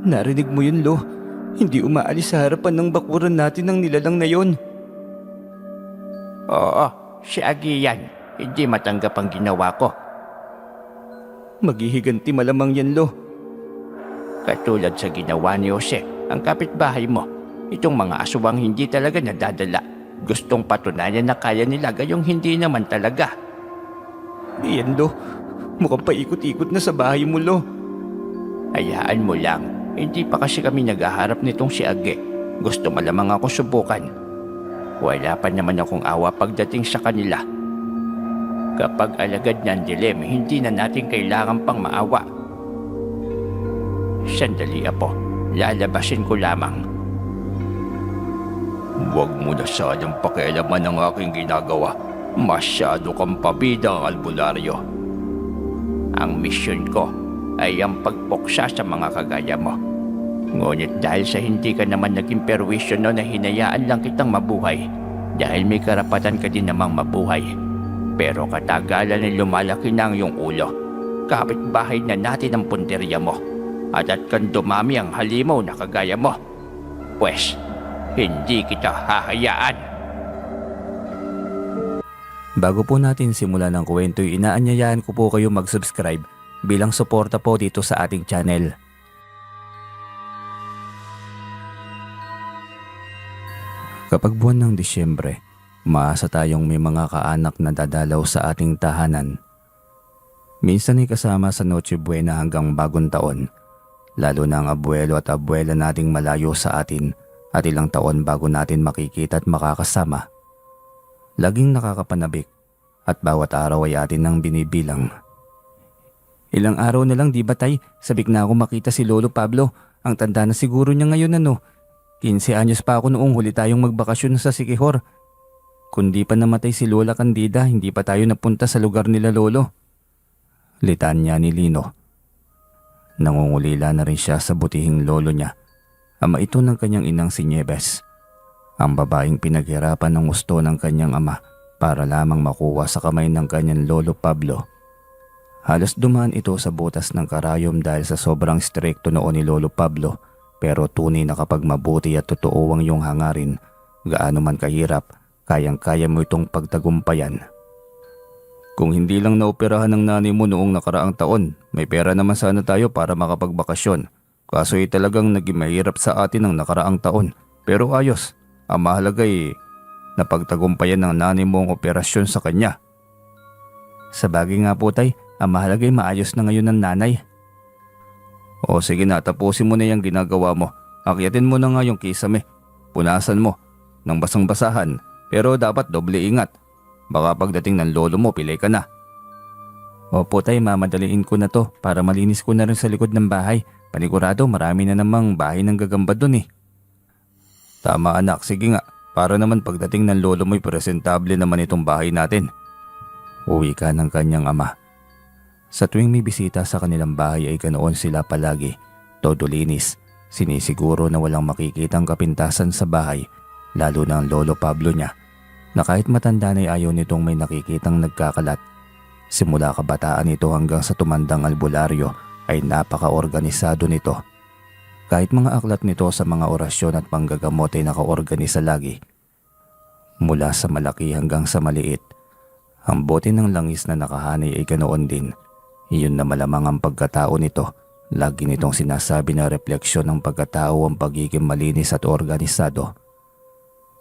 Narinig mo yun, Lo? Hindi umaalis sa harapan ng bakuran natin ng nilalang na yon. Oo, si Agi yan. Hindi matanggap ang ginawa ko. Maghihiganti malamang yan, Lo. Katulad sa ginawa ni Jose, ang kapitbahay mo. Itong mga aswang hindi talaga nadadala. Gustong patunayan na kaya nila gayong hindi naman talaga. Iyan, Lo. Mukhang paikot-ikot na sa bahay mo, Lo. Hayaan mo lang. Hindi pa kasi kami naghaharap nitong si Age. Gusto malamang ako subukan. Wala pa naman akong awa pagdating sa kanila. Kapag alagad ng dilim, hindi na natin kailangan pang maawa. Sandali, Apo. Lalabasin ko lamang. Huwag mo na sanang pakialaman ang aking ginagawa. Masyado kang pabida, albularyo. Ang misyon ko ay ang pagpuksa sa mga kagaya mo. Ngunit dahil sa hindi ka naman naging perwisyo no na hinayaan lang kitang mabuhay, dahil may karapatan ka din namang mabuhay. Pero katagalan ay lumalaki na ang iyong ulo. Kapitbahay na natin ang punteriya mo. At kang dumami ang halimaw na kagaya mo. Pwes, hindi kita hahayaan. Bago po natin simulan ang kwento, inaanyayahan ko po kayo mag-subscribe bilang suporta po dito sa ating channel. Kapag buwan ng Disyembre, umaasa tayong may mga kaanak na dadalaw sa ating tahanan. Minsan ay kasama sa Noche Buena hanggang Bagong Taon, lalo na ang abuelo at abuela nating malayo sa atin at ilang taon bago natin makikita at makakasama. Laging nakakapanabik at bawat araw ay atin nang binibilang. Ilang araw na lang, di ba tay? Sabik na ako makita si Lolo Pablo. Ang tanda na siguro niya ngayon, ano? 15 anyos pa ako noong huli tayong magbakasyon sa Siquijor. Kundi pa namatay si Lola Candida, hindi pa tayo napunta sa lugar nila Lolo. Litanya ni Lino. Nangungulila na rin siya sa butihing lolo niya. Ama ito ng kanyang inang si Nieves. Ang babaeng pinaghirapan ng gusto ng kanyang ama para lamang makuha sa kamay ng kanyang Lolo Pablo. Halos dumaan ito sa butas ng karayom dahil sa sobrang strikto noon ni Lolo Pablo, pero tunay na kapag mabuti at totoo ang iyong hangarin, gaano man kahirap, kayang-kaya mo itong pagtagumpayan. Kung hindi lang naoperahan ng nanay mo noong nakaraang taon, may pera naman sana tayo para makapagbakasyon. Kaso ay talagang naging mahirap sa atin ang nakaraang taon. Pero ayos, ang mahalaga ay napagtagumpayan ng nanay mo ang operasyon sa kanya. Sa bagay nga po tay, ang mahalaga ay maayos na ngayon ng nanay. O sige na, tapusin mo na yung ginagawa mo. Akyatin mo na nga yung kisame. Punasan mo ng basang-basahan, pero dapat doble ingat. Baka pagdating ng lolo mo, pilay ka na. Opo tay, mamadaliin ko na to para malinis ko na rin sa likod ng bahay. Panigurado marami na namang bahay ng gagamba dun eh. Tama anak, sige nga. Para naman pagdating ng lolo mo'y presentable naman itong bahay natin. Uwi ka ng kanyang ama. Sa tuwing may bisita sa kanilang bahay ay ganoon sila palagi. Todo linis. Sinisiguro na walang makikitang kapintasan sa bahay, lalo na ang Lolo Pablo niya, na kahit matanda na ayaw nitong may nakikitang nagkakalat. Simula kabataan nito hanggang sa tumandang albularyo ay napaka-organisado nito. Kahit mga aklat nito sa mga orasyon at panggagamot ay naka-organisa lagi. Mula sa malaki hanggang sa maliit, ang bote ng langis na nakahanay ay ganoon din. Iyon na malamang ang pagkatao nito. Lagi nitong sinasabi na refleksyon ng pagkatao ang pagiging malinis at organisado.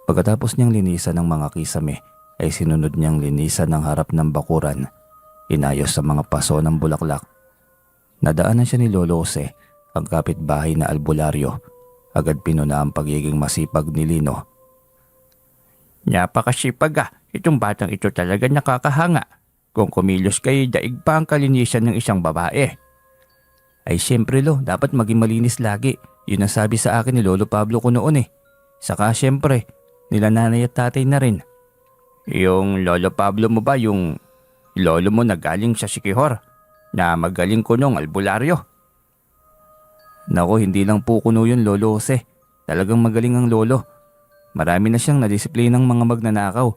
Pagkatapos niyang linisan ng mga kisame, ay sinunod niyang linisan ng harap ng bakuran. Inayos sa mga paso ng bulaklak. Nadaanan siya ni Lolo Jose, ang kapitbahay na albularyo. Agad pinuna ang pagiging masipag ni Lino. Napakasipag itong batang ito talaga nakakahanga. Kung kumilos kayo, daig pa ang kalinisan ng isang babae. Ay siyempre Lo, dapat maging malinis lagi. Yun ang sabi sa akin ni Lolo Pablo ko noon eh. Saka siyempre, nila nanay at tatay na rin. Yung Lolo Pablo mo ba, yung lolo mo na galing sa Siquijor, na magaling kunong albularyo? Nako, hindi lang po kuno yun Lolo Jose. Talagang magaling ang lolo. Marami na siyang nadisiplinang mga magnanakaw.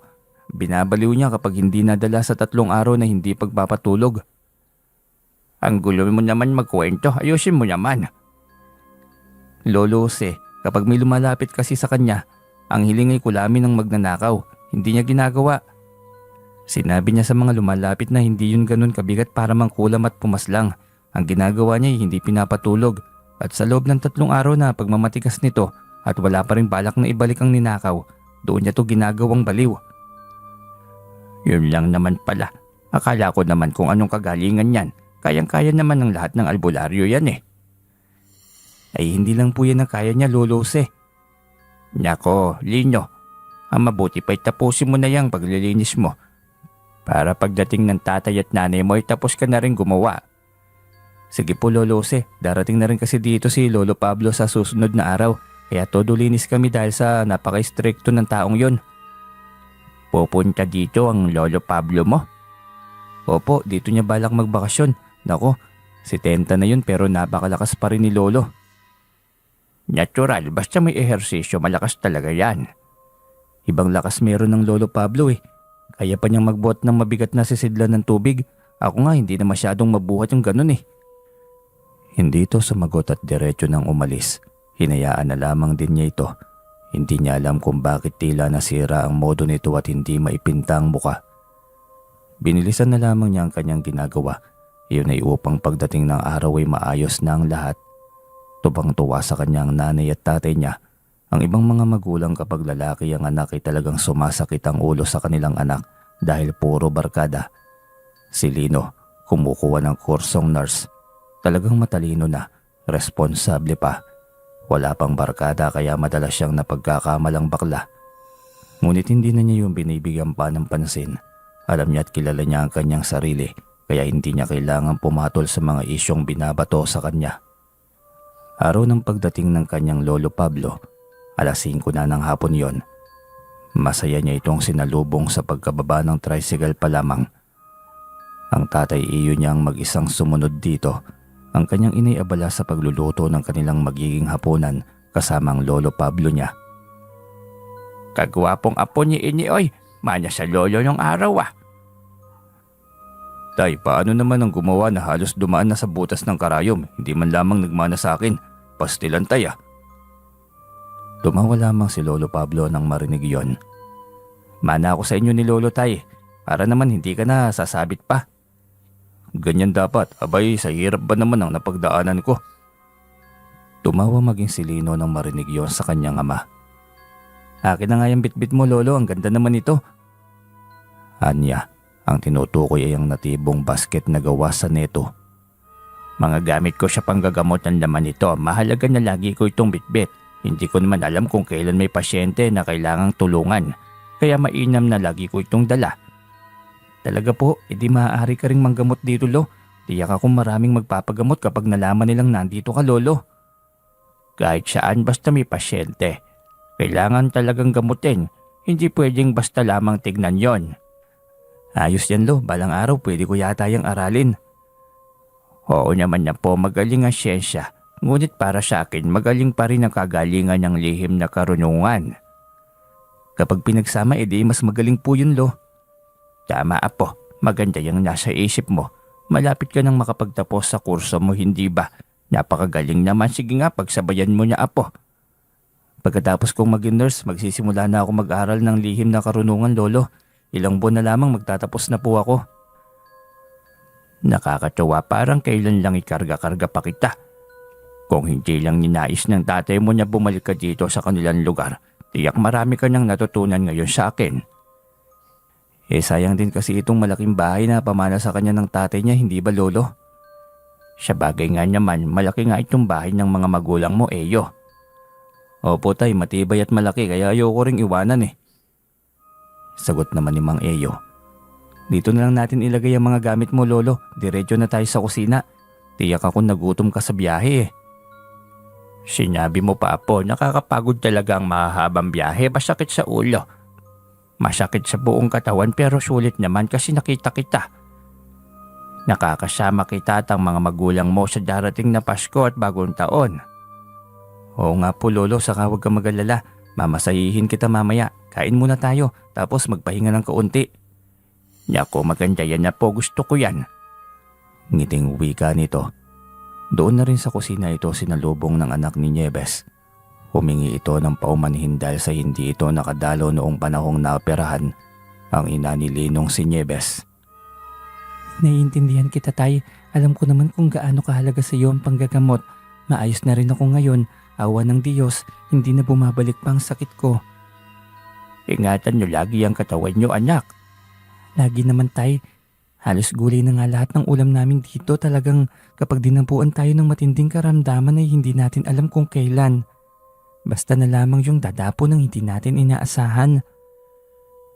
Binabaliw niya kapag hindi nadala sa 3 araw na hindi pagpapatulog. Ang gulo mo naman magkwento, ayusin mo naman. Lolo Jose, kapag may lumalapit kasi sa kanya, ang hiling ay kulamin ng magnanakaw. Hindi niya ginagawa. Sinabi niya sa mga lumalapit na hindi yun ganun kabigat para mangkulam at pumaslang. Ang ginagawa niya ay hindi pinapatulog. At sa loob ng 3 araw na pagmamatigas nito at wala pa rin balak na ibalik ang ninakaw, doon niya to ginagawang baliw. Yun lang naman pala. Akala ko naman kung anong kagalingan yan. Kayang-kaya naman ng lahat ng albularyo yan eh. Ay hindi lang po yan ang kaya niya, Lolo Jose. Nako, Lino. Ang mabuti pa'y tapusin mo na yung paglilinis mo. Para pagdating ng tatay at nanay mo ay tapos ka na rin gumawa. Sige po, Lolo Jose. Darating na rin kasi dito si Lolo Pablo sa susunod na araw. Kaya todo linis kami dahil sa napaka-stricto ng taong yon. Pupunta dito ang Lolo Pablo mo? Opo, dito niya balak magbakasyon. Nako, 70 na yun pero napakalakas pa rin ni Lolo. Natural, basta may ehersisyo, malakas talaga yan. Ibang lakas meron ng Lolo Pablo eh. Kaya pa niyang magbuhat ng mabigat na sisidlan ng tubig. Ako nga hindi na masyadong mabuhat yung ganun eh. Hindi ito sumagot at diretso nang umalis. Hinayaan na lamang din niya ito. Hindi niya alam kung bakit tila nasira ang modo nito at hindi maipinta ang muka. Binilisan na lamang niya ang kanyang ginagawa. Iyon ay upang pagdating ng araw ay maayos na ang lahat. Tubang-tuwa sa kanyang nanay at tatay niya. Ang ibang mga magulang kapag lalaki ang anak ay talagang sumasakit ang ulo sa kanilang anak dahil puro barkada. Si Lino, kumukuha ng kursong nurse. Talagang matalino na, responsable pa. Wala pang barkada kaya madalas siyang napagkakamalang bakla. Ngunit hindi na niya yung binibigyan pa ng pansin. Alam niya at kilala niya ang kanyang sarili kaya hindi niya kailangan pumatol sa mga isyong binabato sa kanya. Araw ng pagdating ng kanyang Lolo Pablo, 5:00 na ng hapon yon. Masaya niya itong sinalubong sa pagkababa ng tricycle pa lamang. Ang tatay iyo niyang mag-isang sumunod dito. Ang kanyang inay abala sa pagluluto ng kanilang magiging hapunan kasamang Lolo Pablo niya. Kagwapong apo ni ini oy, manya sa lolo ng araw ah. Tay, paano naman ang gumawa na halos dumaan na sa butas ng karayom? Hindi man lamang nagmana sa akin. Pastilan tay ah. Tumawa lamang si Lolo Pablo nang marinig yon. Mana ako sa inyo ni Lolo tay, para naman hindi ka na sasabit pa. Ganyan dapat, abay sa hirap ba naman ang napagdaanan ko? Tumawa maging si Lino nang marinig yon sa kanyang ama. Akin na nga yung bitbit mo Lolo, ang ganda naman ito. Anya, ang tinutukoy ay ang natibong basket na gawa sa neto. Mga gamit ko sa panggagamot ng laman nito, mahalaga na lagi ko itong bitbit. Hindi ko naman alam kung kailan may pasyente na kailangang tulungan, kaya mainam na lagi ko itong dala. Talaga po, edi maaari ka ring manggamot dito Lo. Tiyak akong maraming magpapagamot kapag nalaman nilang nandito ka Lolo. Kahit saan basta may pasyente. Kailangan talagang gamutin, hindi pwedeng basta lamang tignan yon. Ayos yan Lo, balang araw pwede ko yata yung aralin. Oo naman na po, magaling ang siyensya. Ngunit para sa akin, magaling pa rin ang kagalingan ng lihim na karunungan. Kapag pinagsama, edi mas magaling po yun Lo. Tama apo, maganda yung nasa isip mo. Malapit ka nang makapagtapos sa kurso mo, hindi ba? Napakagaling naman, sige nga pagsabayan mo niya apo. Pagkatapos kong maging nurse, magsisimula na ako mag-aral ng lihim na karunungan Lolo. Ilang buwan na lamang magtatapos na po ako. Nakakatawa, parang kailan lang ikarga-karga pa kita. Kung hindi lang ninais ng tatay mo na bumalik ka dito sa kanilang lugar, tiyak marami ka nang natutunan ngayon sa akin. Sayang din kasi itong malaking bahay na pamana sa kanya ng tatay niya, hindi ba Lolo? Sa bagay nga naman, malaki nga itong bahay ng mga magulang mo, Eyo. Opo tay, matibay at malaki kaya ayoko ring iwanan eh. Sagot naman ni Mang Eyo. Dito na lang natin ilagay ang mga gamit mo Lolo, diretso na tayo sa kusina. Tiyak ako nagutom ka sa biyahe eh. Sinabi mo pa po, nakakapagod talaga ang mahahabang biyahe, masakit sa ulo. Masakit sa buong katawan pero sulit naman kasi nakita kita. Nakakasama kita at ang mga magulang mo sa darating na Pasko at Bagong Taon. Oo nga po Lolo, saka huwag kang mag-alala. Mamasahihin kita mamaya. Kain muna tayo, tapos magpahinga ng kaunti. Naku, maganda yan na po, gusto ko yan. Ngiting wika nito. Doon na rin sa kusina ito sinalubong ng anak ni Nieves. Humingi ito ng paumanhin dahil sa hindi ito nakadalo noong panahong naoperahan ang ina ni Linong si Nieves. Naiintindihan kita, Tay. Alam ko naman kung gaano kahalaga sa iyo ang panggagamot. Maayos na rin ako ngayon. Awa ng Diyos, hindi na bumabalik pa ang sakit ko. Ingatan niyo lagi ang katawan niyo, anak. Lagi naman, Tay. Halos gulay na nga lahat ng ulam namin dito. Talagang kapag dinampuan tayo ng matinding karamdaman ay hindi natin alam kung kailan. Basta na lamang yung dadapo ng hindi natin inaasahan.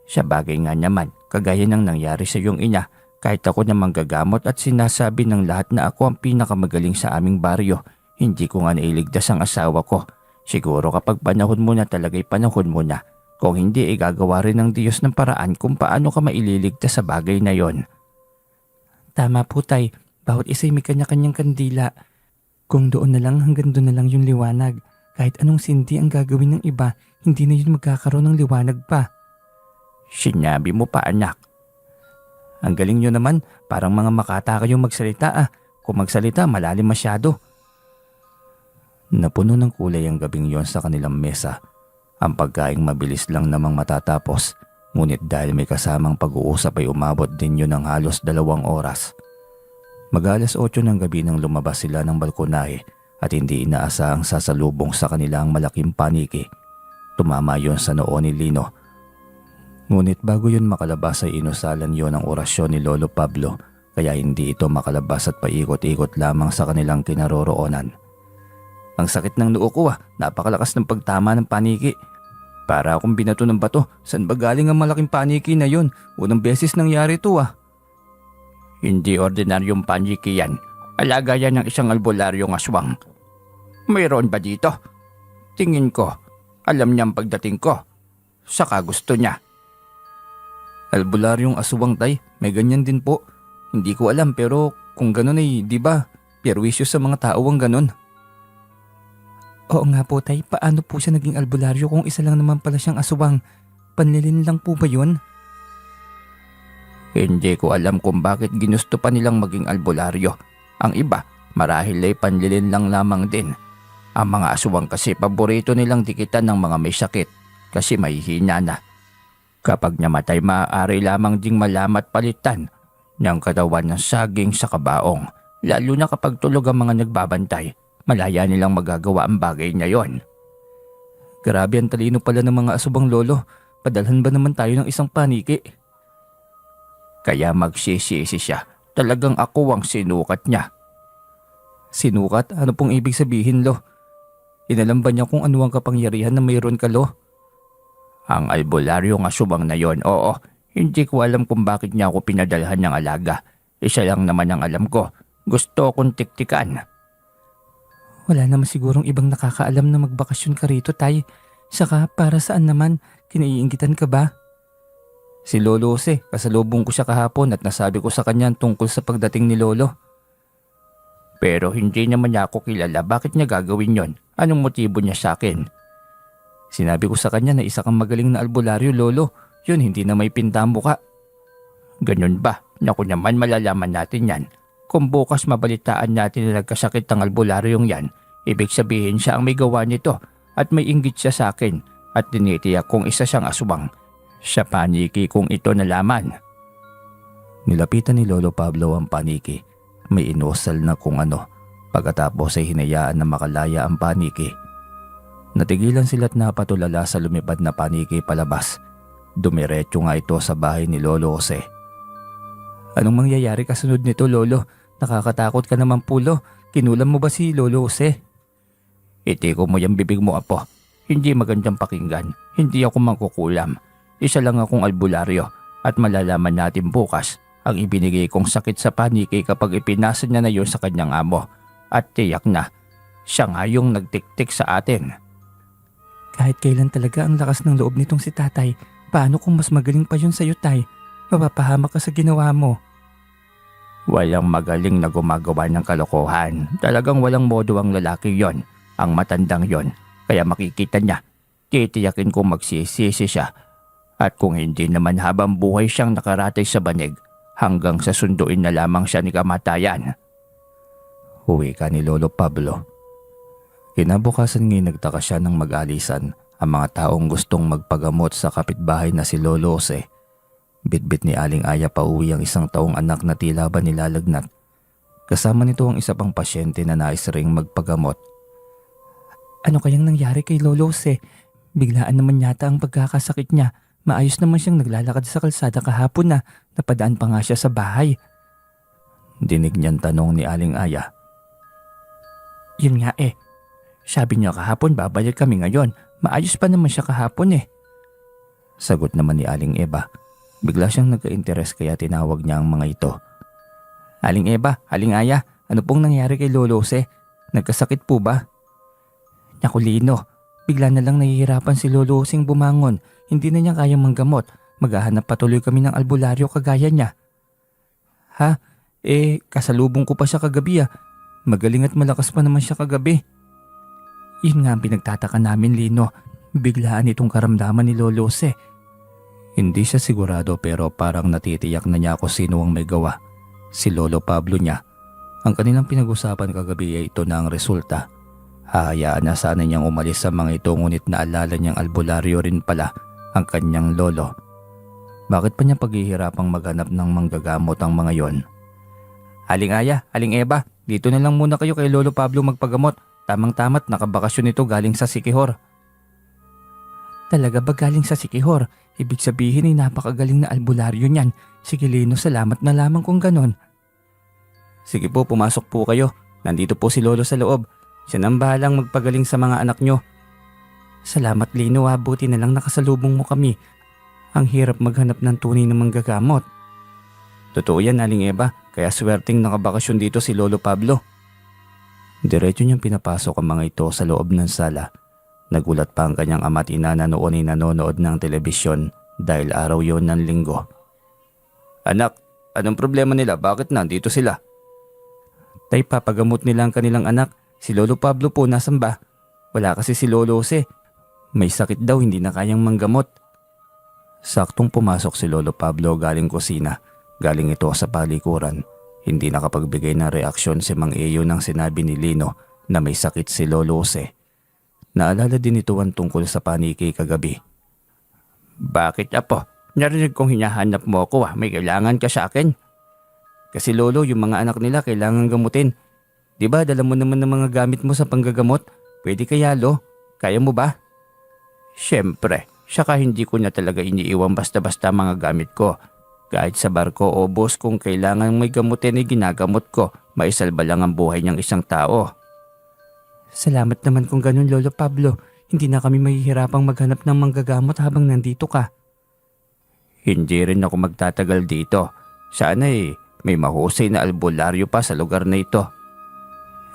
Sa bagay nga naman, kagaya ng nangyari sa iyong ina, kahit ako na manggagamot at sinasabi ng lahat na ako ang pinakamagaling sa aming baryo, hindi ko nga nailigtas ang asawa ko. Siguro kapag panahon mo na talaga'y panahon mo na. Kung hindi, igagawa rin ng Diyos ng paraan kung paano ka maililigtas sa bagay na yon. Tama po, Tay. Bawat isa'y may kanya-kanyang kandila. Kung doon na lang hanggang doon na lang yung liwanag. Kahit anong sindi ang gagawin ng iba, hindi na yun magkakaroon ng liwanag pa. Sinabi mo pa, anak. Ang galing nyo naman, parang mga makata kayong magsalita ah. Kung magsalita, malalim masyado. Napuno ng kulay ang gabing yon sa kanilang mesa. Ang pagkaing mabilis lang namang matatapos, ngunit dahil may kasamang pag-uusap ay umabot din yun ng halos 2 oras. Mag-alas 8 ng gabi nang lumabas sila ng balkonahe at hindi inaasahang sasalubong sa kanila ang malaking paniki. Tumama yon sa noo ni Lino. Ngunit bago yun makalabas ay inusalan yon ang orasyon ni Lolo Pablo, kaya hindi ito makalabas at paikot-ikot lamang sa kanilang kinaroroonan. Ang sakit ng noo ko ah, napakalakas ng pagtama ng paniki. Para akong binato ng bato, saan ba galing ang malaking paniki na yon? Unang beses nangyari ito ah. Hindi ordinaryong paniki yan. Alaga yan ng isang albularyong aswang. Mayroon ba dito? Tingin ko, alam niya ang pagdating ko. Saka gusto niya. Albularyong aswang, Tay, may ganyan din po. Hindi ko alam pero kung ganun ay di ba, perwisyo sa mga tao ang ganun. Oo nga po, Tay. Paano po siya naging albularyo kung isa lang naman pala siyang aswang? Panlilin lang po ba yun? Hindi ko alam kung bakit ginusto pa nilang maging albularyo. Ang iba, marahil ay panlilin lang lamang din. Ang mga aswang kasi paborito nilang dikitan ng mga may sakit kasi may hina na. Kapag namatay, maaari lamang ding malamat palitan ng katawan ng saging sa kabaong. Lalo na kapag tulog ang mga nagbabantay, malaya nilang magagawa ang bagay na yon. Grabe ang talino pala ng mga asubang lolo. Padalhan ba naman tayo ng isang paniki? Kaya magsisisi siya. Talagang ako ang sinukat niya. Sinukat? Ano pong ibig sabihin, Lo? Inalam ba niya kung ano ang kapangyarihan na mayroon ka, Lo? Ang albularyong asubang na yon, oo. Hindi ko alam kung bakit niya ako pinadalhan ng alaga. Isa lang naman ang alam ko. Gusto akong tiktikan. Wala naman sigurong ibang nakakaalam na magbakasyon ka rito, Tay. Saka para saan naman? Kinaiingitan ka ba? Si Lolo Jose, kasalubong ko siya kahapon at nasabi ko sa kanya tungkol sa pagdating ni Lolo. Pero hindi naman niya ako kilala. Bakit niya gagawin yon? Anong motibo niya sa akin? Sinabi ko sa kanya na isa kang magaling na albularyo, Lolo. Yun, hindi na may pinta ang muka. Ganun ba? Naku naman, malalaman natin yan. Kung bukas mabalitaan natin na nagkasakit ang albularyong yan, ibig sabihin siya ang may gawa nito at may inggit siya sa akin at tinitiyak kung isa siyang aswang. Sa paniki kong ito nalaman. Nilapitan ni Lolo Pablo ang paniki. May inusal na kung ano. Pagkatapos ay hinayaan na makalaya ang paniki. Natigilan sila't napatulala sa lumipad na paniki palabas. Dumiretso nga ito sa bahay ni Lolo Jose. Anong mangyayari kasunod nito, Lolo? Nakakatakot ka naman, Pulo. Kinulam mo ba si Lolo Jose? Itiko mo yung bibig mo, Apo. Hindi magandang pakinggan. Hindi ako mangkukulam. Isa lang akong albularyo at malalaman natin bukas ang ibinigay kong sakit sa paniki kapag ipinasa niya na yun sa kanyang amo. At tiyak na, siya nga yung nagtiktik sa atin. Kahit kailan talaga ang lakas ng loob nitong si Tatay, paano kung mas magaling pa yun sa'yo, Tay? Mapapahamak ka sa ginawa mo. Walang magaling na gumagawa ng kalokohan. Talagang walang modo ang lalaki yon, ang matandang yon. Kaya makikita niya, titiyakin kong magsisisi siya. At kung hindi naman habang buhay siyang nakaratay sa banig, hanggang sa sunduin na lamang siya ni kamatayan. Huwi ka ni Lolo Pablo. Kinabukasan nga'y nagtaka siya ng mag-alisan ang mga taong gustong magpagamot sa kapitbahay na si Lolo Jose. Bitbit ni Aling Aya pauwi ang isang taong anak na tila ba nilalagnat. Kasama nito ang isa pang pasyente na nais ring magpagamot. Ano kayang nangyari kay Lolo Jose? Biglaan naman yata ang pagkakasakit niya. Maayos naman siyang naglalakad sa kalsada kahapon na napadaan pa nga siya sa bahay. Dinig niyang tanong ni Aling Aya. Yun nga eh. Sabi niya kahapon babalik kami ngayon. Maayos pa naman siya kahapon eh. Sagot naman ni Aling Eva. Bigla siyang nagka-interes kaya tinawag niya ang mga ito. Aling Eva, Aling Aya, ano pong nangyari kay Lolo Jose? Nagkasakit po ba? Naku Lino, bigla na lang nahihirapan si Lolo Joseng bumangon. Hindi na niya kayang manggamot. Maghahanap patuloy kami ng albularyo kagaya niya. Ha? Kasalubong ko pa siya kagabi ah. Magaling at malakas pa naman siya kagabi. Yun nga ang pinagtataka namin Lino. Biglaan itong karamdaman ni Lolo Jose. Hindi siya sigurado pero parang natitiyak na niya kung sino ang may gawa. Si Lolo Pablo niya. Ang kanilang pinag-usapan kagabi ay ito na ang resulta. Hahayaan na sana niyang umalis sa mga ito ngunit naalala niyang albularyo rin pala ang kanyang lolo. Bakit pa niya paghihirapang maghanap ng manggagamot ang mga yon? Aling Aya, Aling Eva, dito na lang muna kayo kay Lolo Pablo magpagamot. Tamang-tamat nakabakasyon ito galing sa Siquijor. Talaga ba galing sa Siquijor? Ibig sabihin ay napakagaling na albularyo niyan. Sige Lino, salamat na lamang kung ganon. Sige po, pumasok po kayo. Nandito po si Lolo sa loob. Siya nang bahalang magpagaling sa mga anak nyo. Salamat Lino ha, buti na lang nakasalubong mo kami. Ang hirap maghanap ng tunay na manggagamot. Totoo yan Aling Eva, kaya swerteng nakabakasyon dito si Lolo Pablo. Diretso niyang pinapasok ang mga ito sa loob ng sala. Nagulat pa ang kanyang ama't ina na noon ay nanonood ng telebisyon dahil araw yon ng linggo. Anak, anong problema nila? Bakit nandito sila? Tay, papagamot nila ang kanilang anak. Si Lolo Pablo po nasan ba? Wala kasi si Lolo Jose. May sakit daw, hindi na kayang manggamot. Saktong pumasok si Lolo Pablo galing kusina. Galing ito sa palikuran. Hindi nakapagbigay ng reaksyon si Mang Eyo nang sinabi ni Lino na may sakit si Lolo Jose. Naalala din ito ang tungkol sa paniki kagabi. Bakit apo? Narinig kong hinahanap mo ako ah. May kailangan ka sa akin? Kasi Lolo, yung mga anak nila kailangan gamutin. Diba dala mo naman ng mga gamit mo sa panggagamot? Pwede kaya Lo? Kaya mo ba? Siyempre, saka hindi ko na talaga iniiwan basta-basta mga gamit ko. Kahit sa barko o bus kung kailangan may gamutin ay ginagamot ko. Maisalba lang ang buhay ng isang tao. Salamat naman kung ganun Lolo Pablo. Hindi na kami mahihirapang maghanap ng manggagamot habang nandito ka. Hindi rin ako magtatagal dito. Sana may mahusay na albularyo pa sa lugar na ito.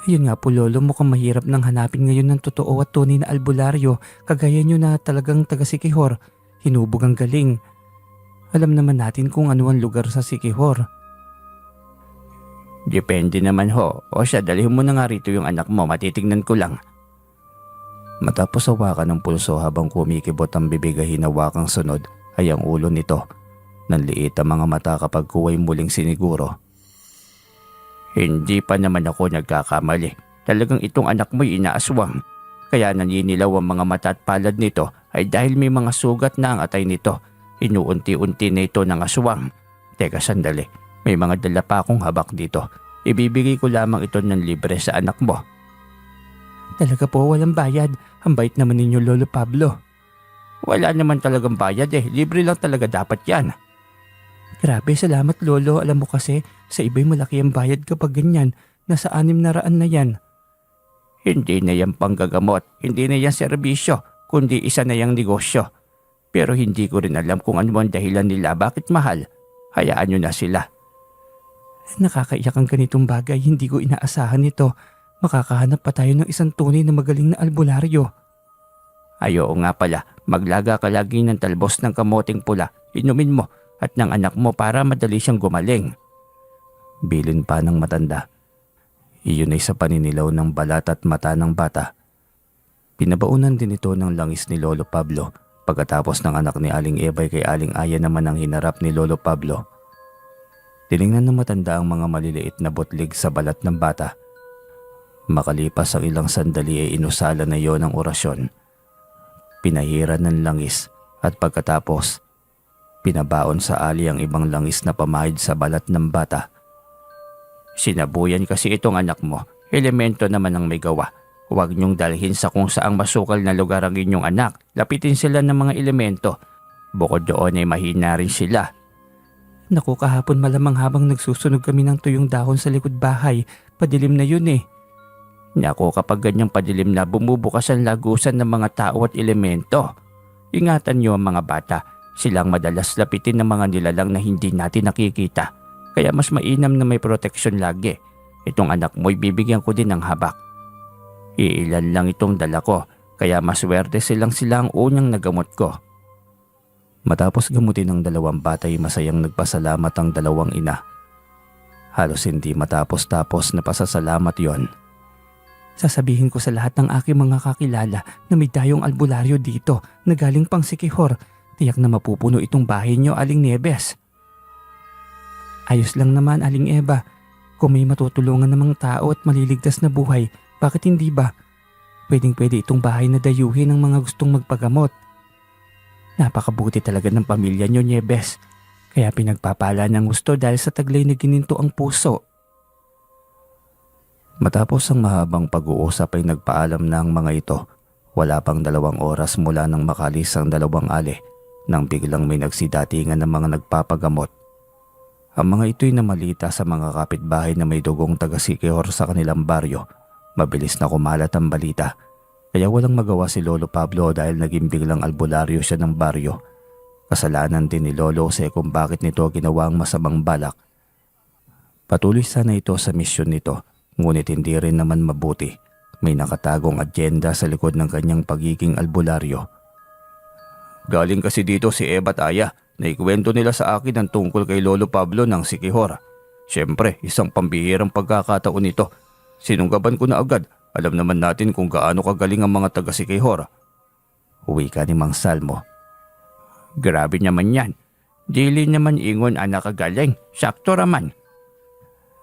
Ayun nga po Lolo, mukhang mahirap nang hanapin ngayon ng totoo at tunay na albularyo. Kagaya nyo na talagang taga Siquijor. Hinubog ang galing. Alam naman natin kung ano ang lugar sa Siquijor. Depende naman ho. O siya, dalhin mo na nga rito yung anak mo. Matitignan ko lang. Matapos hawakan ng pulso habang kumikibot ang bibig ay hinawakang sunod ay ang ulo nito. Nanliit ang mga mata kapag kuway muling siniguro. Hindi pa naman ako nagkakamali. Talagang itong anak mo'y inaaswang. Kaya naninilaw ang mga mata at palad nito ay dahil may mga sugat na ang atay nito. Inuunti-unti na ito ng aswang. Teka sandali, may mga dala pa akong habak dito. Ibibigay ko lamang ito ng libre sa anak mo. Talaga po walang bayad. Ang bait naman ninyo Lolo Pablo. Wala naman talagang bayad libre lang talaga dapat yan. Grabe, salamat Lolo. Alam mo kasi, sa iba'y malaki ang bayad kapag ganyan. Nasa 600 na yan. Hindi na yan panggagamot, hindi na yan serbisyo, kundi isa na yang negosyo. Pero hindi ko rin alam kung ano ang dahilan nila bakit mahal. Hayaan nyo na sila. Nakakaiyak ang ganitong bagay, hindi ko inaasahan ito. Makakahanap pa tayo ng isang tunay na magaling na albularyo. Ayo nga pala, maglaga ka lagi ng talbos ng kamoting pula, inumin mo at ng anak mo para madali siyang gumaling. Bilin pa ng matanda. Iyon ay sa paninilaw ng balat at mata ng bata. Pinabaunan din ito ng langis ni Lolo Pablo pagkatapos ng anak ni Aling Ebay kay Aling Aya naman ang hinarap ni Lolo Pablo. Tiningnan ng matanda ang mga maliliit na butlig sa balat ng bata. Makalipas ang ilang sandali ay inusala na yon ang orasyon. Pinahiran ng langis at pagkatapos, pinabaon sa ali ang ibang langis na pamahid sa balat ng bata. Sinabuyan kasi itong anak mo. Elemento naman ang may gawa. Huwag niyong dalhin sa kung saang masukal na lugar ang inyong anak. Lapitin sila ng mga elemento. Bukod doon ay mahina rin sila. Naku, kahapon malamang habang nagsusunog kami ng tuyong dahon sa likod bahay. Padilim na yun eh. Naku, kapag ganyang padilim na bumubukas ang lagusan ng mga tao at elemento. Ingatan niyo ang mga bata. Silang madalas lapitin ng mga nilalang na hindi natin nakikita. Kaya mas mainam na may proteksyon lagi. Itong anak mo'y bibigyan ko din ng habak. Iilan lang itong dala ko, kaya maswerte sila ang unang nagamot ko. Matapos gamutin ng dalawang bata ay masayang nagpasalamat ang dalawang ina. Halos hindi matapos-tapos na pasasalamat yon. Sasabihin ko sa lahat ng aking mga kakilala na may dayong albularyo dito na galing pang Siquijor. Tiyak na mapupuno itong bahay niyo, Aling Nieves. Ayos lang naman, Aling Eva. Kung may matutulungan namang tao at maliligtas na buhay, bakit hindi ba? Pwedeng-pwede itong bahay na dayuhin ng mga gustong magpagamot. Napakabuti talaga ng pamilya niyo, Nieves. Kaya pinagpapala ng gusto dahil sa taglay na gininto ang puso. Matapos ang mahabang pag-uusap ay nagpaalam na ang mga ito. Wala pang 2 oras mula nang makalis ang 2 ali nang biglang may nagsidatingan ng mga nagpapagamot. Ang mga ito'y namalita sa mga kapitbahay na may dugong taga-Siquijor sa kanilang baryo. Mabilis na kumalat ang balita. Kaya walang magawa si Lolo Pablo dahil naging biglang albularyo siya ng baryo. Kasalanan din ni Lolo Jose kung bakit nito ginawa ang masamang balak. Patuloy sana ito sa misyon nito, ngunit hindi rin naman mabuti. May nakatagong agenda sa likod ng kanyang pagiging albularyo. Galing kasi dito si Eva at Aya. Naikwento nila sa akin ang tungkol kay Lolo Pablo ng Siquijor. Siyempre, isang pambihirang pagkakataon ito. Sinunggaban ko na agad. Alam naman natin kung gaano kagaling ang mga taga Siquijor. Uwi ka ni Mang Salmo. Grabe naman yan. Dili naman ingon anak kagaling. Sakto raman.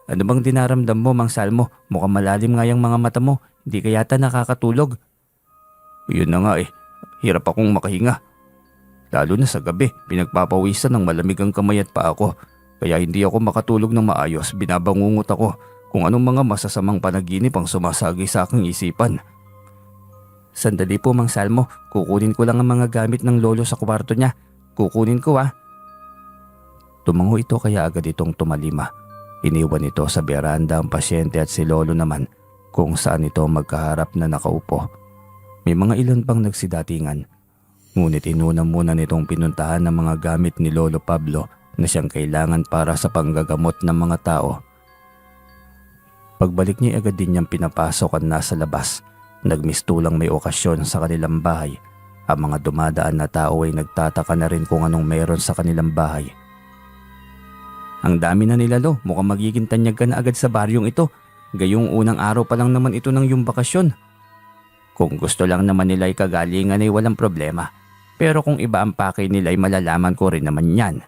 Ano bang dinaramdam mo, Mang Salmo? Mukhang malalim nga yung mga mata mo. Hindi ka yata nakakatulog. Yun na nga eh. Hirap akong makahinga. Lalo na sa gabi, pinagpapawisan ng malamig ang kamay at paa ko. Kaya hindi ako makatulog ng maayos, binabangungot ako kung anong mga masasamang panaginip ang sumasagi sa aking isipan. Sandali po, Mang Salmo, kukunin ko lang ang mga gamit ng lolo sa kwarto niya. Kukunin ko Tumango ito kaya agad itong tumalima. Iniwan ito sa beranda ang pasyente at si Lolo naman kung saan ito magkaharap na nakaupo. May mga ilan pang nagsidatingan. Ngunit inuna muna nitong pinuntahan ng mga gamit ni Lolo Pablo na siyang kailangan para sa panggagamot ng mga tao. Pagbalik niya agad din niyang pinapasok at nasa labas. Nagmistulang may okasyon sa kanilang bahay. Ang mga dumadaan na tao ay nagtataka na rin kung anong meron sa kanilang bahay. Ang dami na nila, Lo. Mukhang magiging tanyag ka na agad sa baryong ito. Gayong unang araw pa lang naman ito ng yung bakasyon. Kung gusto lang naman nila ay kagalingan ay walang problema. Pero kung iba ang pakay nila ay malalaman ko rin naman yan.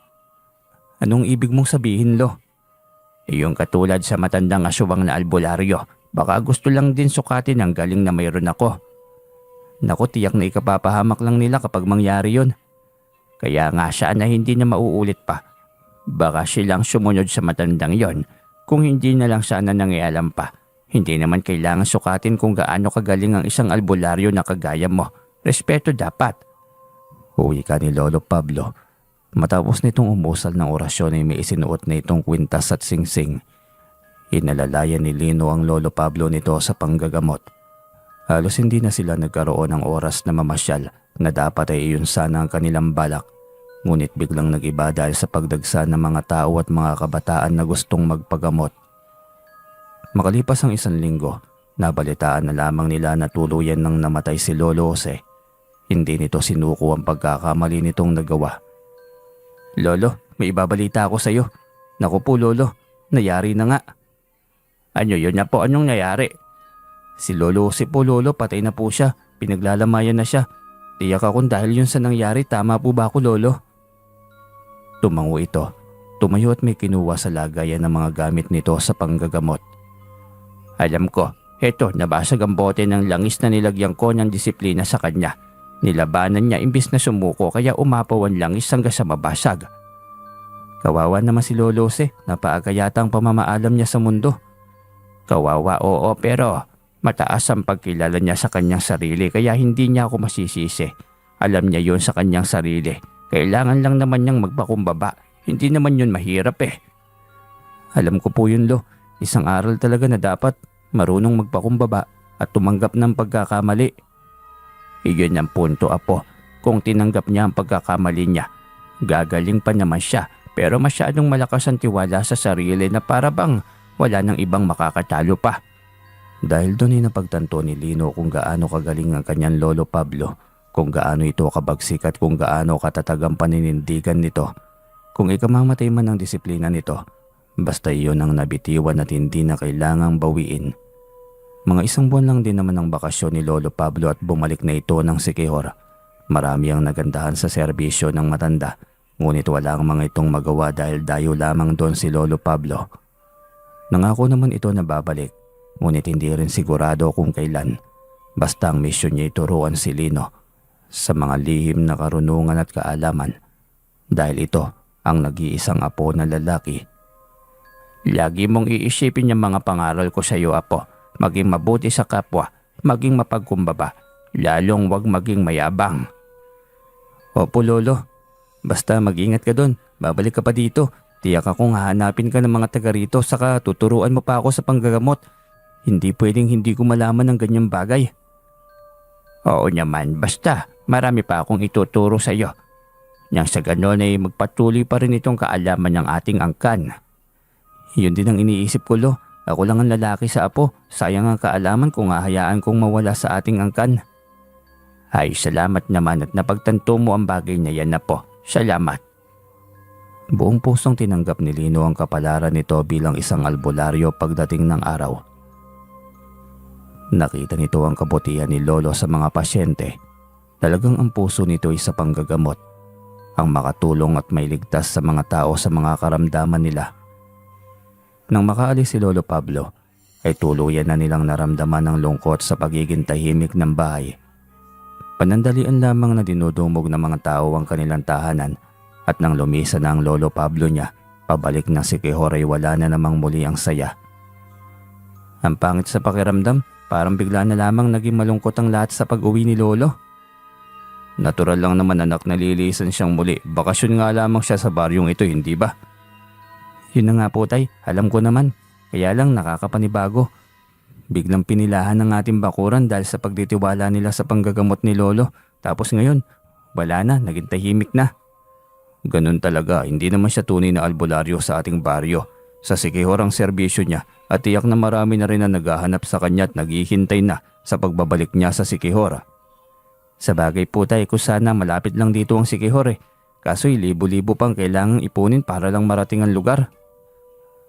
Anong ibig mong sabihin, Lo? Yung katulad sa matandang aswang na albularyo. Baka gusto lang din sukatin ang galing na mayroon ako. Naku, tiyak na ikapapahamak lang nila kapag mangyari yun. Kaya nga siya na hindi na mauulit pa. Baka silang sumunod sa matandang yon. Kung hindi na lang sana nangialam pa. Hindi naman kailangan sukatin kung gaano kagaling ang isang albularyo na kagaya mo. Respeto dapat. Uwi ka ni Lolo Pablo. Matapos nitong umusal ng orasyon ay may isinuot na itong kwintas at singsing. Inalalayan ni Lino ang Lolo Pablo nito sa panggagamot. Halos hindi na sila nagkaroon ng oras na mamasyal na dapat ay iyon sana ang kanilang balak. Ngunit biglang nag-iba dahil sa pagdagsa ng mga tao at mga kabataan na gustong magpagamot. Makalipas ang 1 linggo, nabalitaan na lamang nila na tuluyan nang namatay si Lolo Jose. Hindi nito sinuko ang pagkakamali nitong nagawa. Lolo, may ibabalita ako sa iyo. Naku po, Lolo, nayari na nga. Ano yun na po? Anong nangyari? Si Lolo Jose po, Lolo, patay na po siya. Pinaglalamayan na siya. Tiyak akong dahil yun sa nangyari, tama po ba ako, Lolo? Tumango ito. Tumayo at may kinuha sa lagayan ng mga gamit nito sa panggagamot. Alam ko, Heto, nabasag ang bote ng langis na nilagyan ko ng disiplina sa kanya. Nilabanan niya imbis na sumuko kaya umapaw ang langis hanggang sa mabasag. Kawawa naman si Lolo Jose, napaaga yata ang pamamaalam niya sa mundo. Kawawa, oo, pero mataas ang pagkilala niya sa kanyang sarili kaya hindi niya ako masisisi. Alam niya yon sa kanyang sarili. Kailangan lang naman niyang magpakumbaba. Hindi naman yun mahirap eh. Alam ko po yun, Lo. Isang aral talaga na dapat marunong magpakumbaba at tumanggap ng pagkakamali. Iyon ang punto, Apo. Kung tinanggap niya ang pagkakamali niya, gagaling pa naman siya. Pero masyadong malakas ang tiwala sa sarili na para bang wala nang ibang makakatalo pa. Dahil doon ay napagtanto ni Lino kung gaano kagaling ang kanyang lolo Pablo, kung gaano ito kabagsik at kung gaano katatag ang paninindigan nito. Kung ikamamatay man ang disiplina nito, basta iyon ang nabitiwan at hindi na kailangang bawiin. Mga isang buwan lang din naman ang bakasyon ni Lolo Pablo at bumalik na ito ng Siquijor. Marami ang nagandahan sa serbisyo ng matanda, ngunit wala ang mga itong magawa dahil dayo lamang doon si Lolo Pablo. Nangako naman ito na babalik, ngunit hindi rin sigurado kung kailan. Basta ang misyon niya ituruan si Lino sa mga lihim na karunungan at kaalaman, dahil ito ang nag-iisang apo na lalaki. Lagi mong iisipin yung mga pangaral ko sa iyo, Apo. Maging mabuti sa kapwa, maging mapagkumbaba, lalong wag maging mayabang. Opo, Lolo. Basta mag-ingat ka doon. Babalik ka pa dito. Tiyak akong hahanapin ka ng mga taga rito saka tuturuan mo pa ako sa panggagamot. Hindi pwedeng hindi ko malaman ng ganyang bagay. Oo naman, basta marami pa akong ituturo sa iyo. Nang sa ganon ay magpatuloy pa rin itong kaalaman ng ating angkan. Yun din ang iniisip ko, Lo. Ako lang ang lalaki sa apo. Sayang ang kaalaman kung hahayaan kong mawala sa ating angkan. Ay, salamat naman at napagtanto mo ang bagay na yan, Apo. Salamat. Buong pusong tinanggap ni Lino ang kapalaran nito bilang isang albularyo pagdating ng araw. Nakita nito ang kabutihan ni Lolo sa mga pasyente. Talagang ang puso nito ay sa panggagamot, ang makatulong at may ligtas sa mga tao sa mga karamdaman nila. Nang makaalis si Lolo Pablo, ay tuluyan na nilang naramdaman ang lungkot sa pagiging tahimik ng bahay. Panandalian lamang na dinudumog ng mga tao ang kanilang tahanan at nang lumisa na ang Lolo Pablo niya, pabalik na si Siquijor ay wala na namang muli ang saya. Ang pangit sa pakiramdam, parang bigla na lamang naging malungkot ang lahat sa pag-uwi ni Lolo. Natural lang naman anak na lilisan siyang muli. Bakasyon nga lamang siya sa baryong ito, hindi ba? Yun na nga po tay, alam ko naman. Kaya lang nakakapanibago. Biglang pinilahan ng ating bakuran dahil sa pagditiwala nila sa panggagamot ni Lolo. Tapos ngayon, wala na, naging tahimik na. Ganun talaga, hindi naman siya tunay na albularyo sa ating baryo. Sa Siquijor ang serbisyo niya at tiyak na marami na rin na naghahanap sa kanya at naghihintay na sa pagbabalik niya sa Siquijor. Sa bagay po tay, kung sana malapit lang dito ang Siquijor eh. Kaso'y libo-libo pang kailangang ipunin para lang marating ang lugar.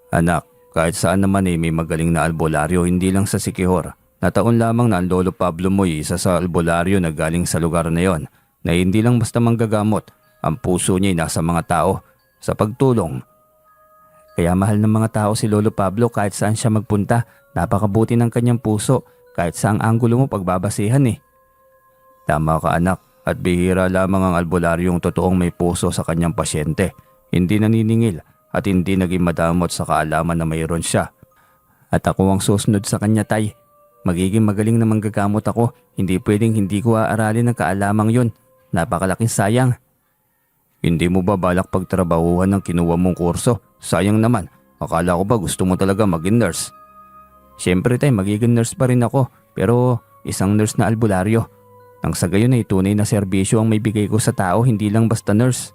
Anak, kahit saan naman may magaling na albularyo, hindi lang sa Siquijor. Nataon lamang na ang Lolo Pablo mo isa sa albularyo na galing sa lugar na yon, na hindi lang basta manggagamot. Ang puso niya nasa mga tao, sa pagtulong. Kaya mahal ng mga tao si Lolo Pablo kahit saan siya magpunta. Napakabuti ng kanyang puso kahit saang anggulo mo pagbabasihan eh. Tama ka anak, at bihira lamang ang albularyong totoong may puso sa kanyang pasyente. Hindi naniningil at hindi naging madamot sa kaalaman na mayroon siya. At ako ang susunod sa kanya tay. Magiging magaling na manggagamot ako. Hindi pwedeng hindi ko aaralin ang kaalamang yun. Napakalaking sayang. Hindi mo ba balak pagtrabahuhan ng kinuha mong kurso? Sayang naman. Akala ko ba gusto mo talaga maging nurse? Siyempre tay, magiging nurse pa rin ako. Pero isang nurse na albularyo. Nang sa gayon ay tunay na serbisyo ang may bigay ko sa tao, hindi lang basta nurse.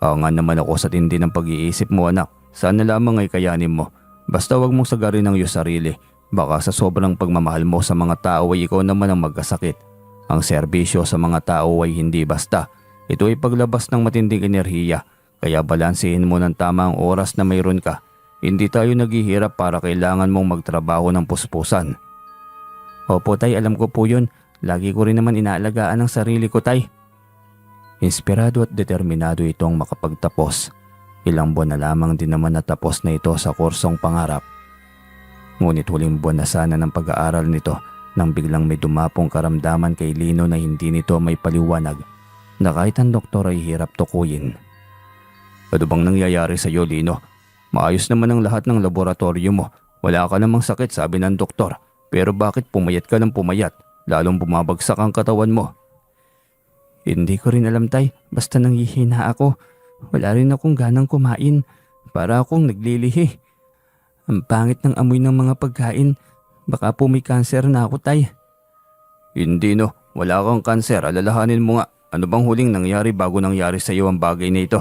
Oo nga naman ako sa tindi ng pag-iisip mo anak. Sana lamang ay kayanin mo. Basta wag mong sagarin ang iyong sarili. Baka sa sobrang pagmamahal mo sa mga tao ay ikaw naman ang magkasakit. Ang serbisyo sa mga tao ay hindi basta. Ito ay paglabas ng matinding enerhiya. Kaya balansehin mo ng tama ang oras na mayroon ka. Hindi tayo naghihirap para kailangan mong magtrabaho ng puspusan. Opo tay, alam ko po yun. Lagi ko rin naman inaalagaan ang sarili ko tay. Inspirado at determinado itong makapagtapos. Ilang buwan na lamang din naman natapos na ito sa kursong pangarap. Ngunit huling buwan na sana ng pag-aaral nito nang biglang may dumapong karamdaman kay Lino na hindi nito may paliwanag na kahit ang doktor ay hirap tukuyin. Ano bang nangyayari sa iyo, Lino? Maayos naman ang lahat ng laboratorio mo. Wala ka namang sakit, sabi ng doktor. Pero bakit pumayat ka ng pumayat? Lalong bumabagsak ang katawan mo. Hindi ko rin alam, tay. Basta nanghihina ako. Wala rin akong ganang kumain. Para akong naglilihi. Ang pangit ng amoy ng mga pagkain. Baka po may kanser na ako, tay. Hindi no, wala kang kanser. Alalahanin mo nga. Ano bang huling nangyari bago nangyari sa iyo ang bagay na ito?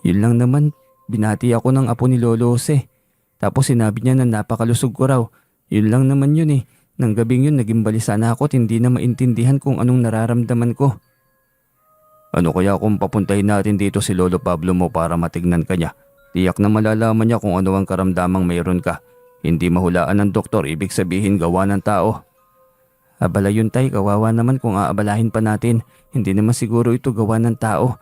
Yun lang naman, binati ako ng apo ni Lolo Jose. Tapos sinabi niya na napakalusog ko raw. Yun lang naman yun eh. Nang gabing yun naging balisa na ako at hindi na maintindihan kung anong nararamdaman ko. Ano kaya kung papuntahin natin dito si Lolo Pablo mo para matignan ka niya? Tiyak na malalaman niya kung ano ang karamdamang mayroon ka. Hindi mahulaan ng doktor, ibig sabihin gawa ng tao. Abala yun, tay, kawawa naman kung aabalahin pa natin. Hindi naman siguro ito gawa ng tao.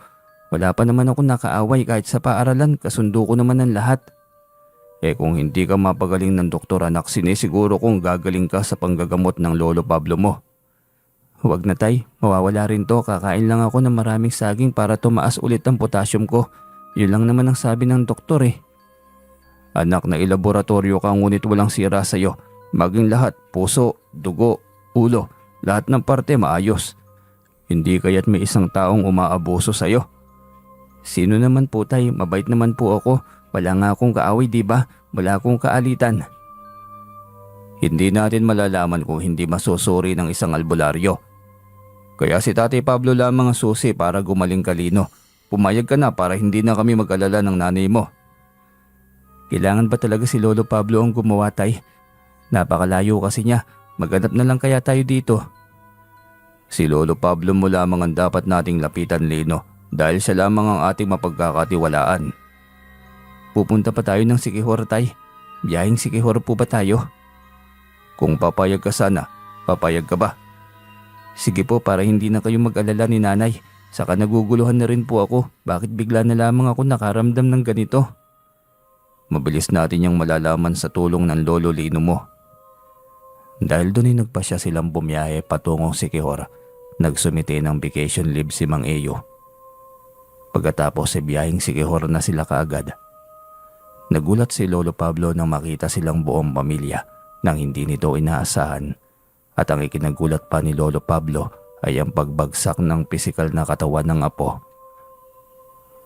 Wala pa naman ako nakaaway kahit sa paaralan, kasundo ko naman ang lahat. Kung hindi ka mapagaling ng doktor anak, sinisiguro kung gagaling ka sa panggagamot ng Lolo Pablo mo. Huwag na, tay, mawawala rin to. Kakain lang ako ng maraming saging para tumaas ulit ang potassium ko. Yun lang naman ang sabi ng doktor eh. Anak, na ilaboratorio ka ngunit walang sira sa iyo. Maging lahat, puso, dugo, ulo, lahat ng parte maayos. Hindi kaya't may isang taong umaabuso sa iyo. Sino naman po, tay? Mabait naman po ako. Wala nga akong kaaway, di ba? Wala akong kaalitan. Hindi natin malalaman kung hindi masusuri ng isang albularyo. Kaya si Tatay Pablo lamang ang susi para gumaling ka, Lino. Pumayag ka na para hindi na kami mag-alala ng nanay mo. Kailangan ba talaga si Lolo Pablo ang gumawa, tay? Napakalayo kasi niya. Maghanap na lang kaya tayo dito. Si Lolo Pablo mo lamang ang dapat nating lapitan, Lino, dahil siya lamang ang ating mapagkakatiwalaan. Pupunta pa tayo ng Siquijor, tay. Biyaheng Siquijor po ba tayo? Kung papayag ka sana, papayag ka ba? Sige po, para hindi na kayo mag-alala ni nanay. Saka naguguluhan na rin po ako. Bakit bigla na lamang ako nakaramdam ng ganito? Mabilis natin yung malalaman sa tulong ng Lolo Lino mo. Dahil doon ay nagpasya silang bumiyahe patungong Siquijor. Nagsumite ng vacation leave si Mang Eyo. Pagkatapos ay biyaheng Siquijor na sila kaagad. Nagulat si Lolo Pablo nang makita silang buong pamilya nang hindi nito inaasahan. At ang ikinagulat pa ni Lolo Pablo ay ang pagbagsak ng pisikal na katawan ng apo.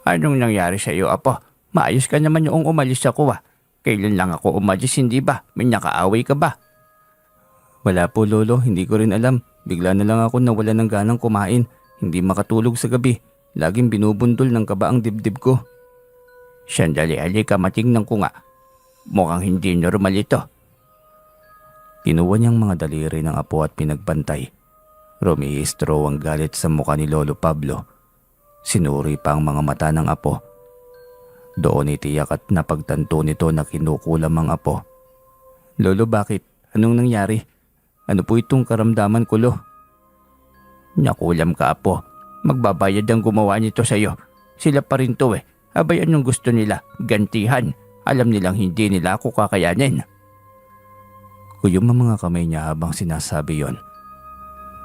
Anong nangyari sa iyo, apo? Maayos ka naman yung umalis ako ah. Kailan lang ako umalis, hindi ba? May nakaaway ka ba? Wala po, Lolo. Hindi ko rin alam. Bigla na lang ako nawala ng ganang kumain. Hindi makatulog sa gabi. Laging binubundol ng kaba ang dibdib ko. Sandali, halika, matingnan ko nga. Mukhang hindi normal ito. Kinuha niyang mga daliri ng apo at pinagbantay. Rumihistro ang galit sa mukha ni Lolo Pablo. Sinuri pa ang mga mata ng apo. Doon itiyak at napagtanto nito na kinukulam ang apo. Lolo, bakit? Anong nangyari? Ano po itong karamdaman ko, lo? Nakulam ka, apo. Magbabayad ang gumawa nito sa iyo. Sila pa rin to eh. Abay, anong gusto nila? Gantihan. Alam nilang hindi nila ako kakayanin. Kuyom ang mga kamay niya habang sinasabi yon.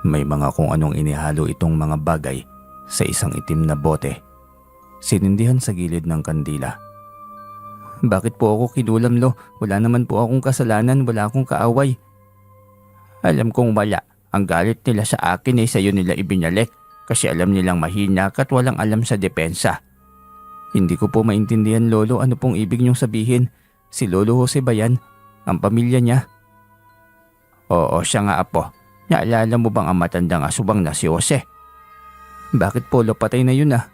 May mga kung anong inihalo itong mga bagay sa isang itim na bote. Sinindihan sa gilid ng kandila. Bakit po ako kinulam, lo? Wala naman po akong kasalanan, wala akong kaaway. Alam kong wala. Ang galit nila sa akin ay sa'yo nila ibinalik kasi alam nilang mahina ka at walang alam sa depensa. Hindi ko po maintindihan, Lolo. Ano pong ibig niyong sabihin? Si Lolo Jose ba yan? Ang pamilya niya? Oo, siya nga, apo. Naalala mo bang ang matandang asubang na si Jose? Bakit po, lo? Patay na yun ah.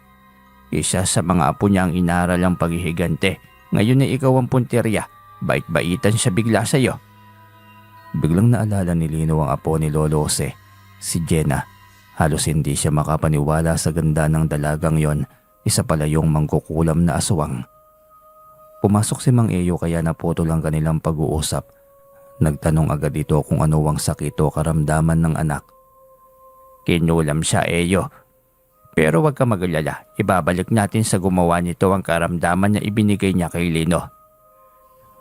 Isa sa mga apo niya ang inaral ang paghihigante. Ngayon ay ikaw ang punteriya. Bait-baitan siya bigla sa'yo. Biglang naalala ni Lino ang apo ni Lolo Jose, si Jenna. Halos hindi siya makapaniwala sa ganda ng dalagang yon. Isa pala yung mangkukulam na aswang. Pumasok si Mang Eyo kaya naputol ang kanilang pag-uusap. Nagtanong agad ito kung ano ang sakit o karamdaman ng anak. Kinulam siya, Eyo. Pero wag ka mag-alala, ibabalik natin sa gumawa nito ang karamdaman na ibinigay niya kay Lino.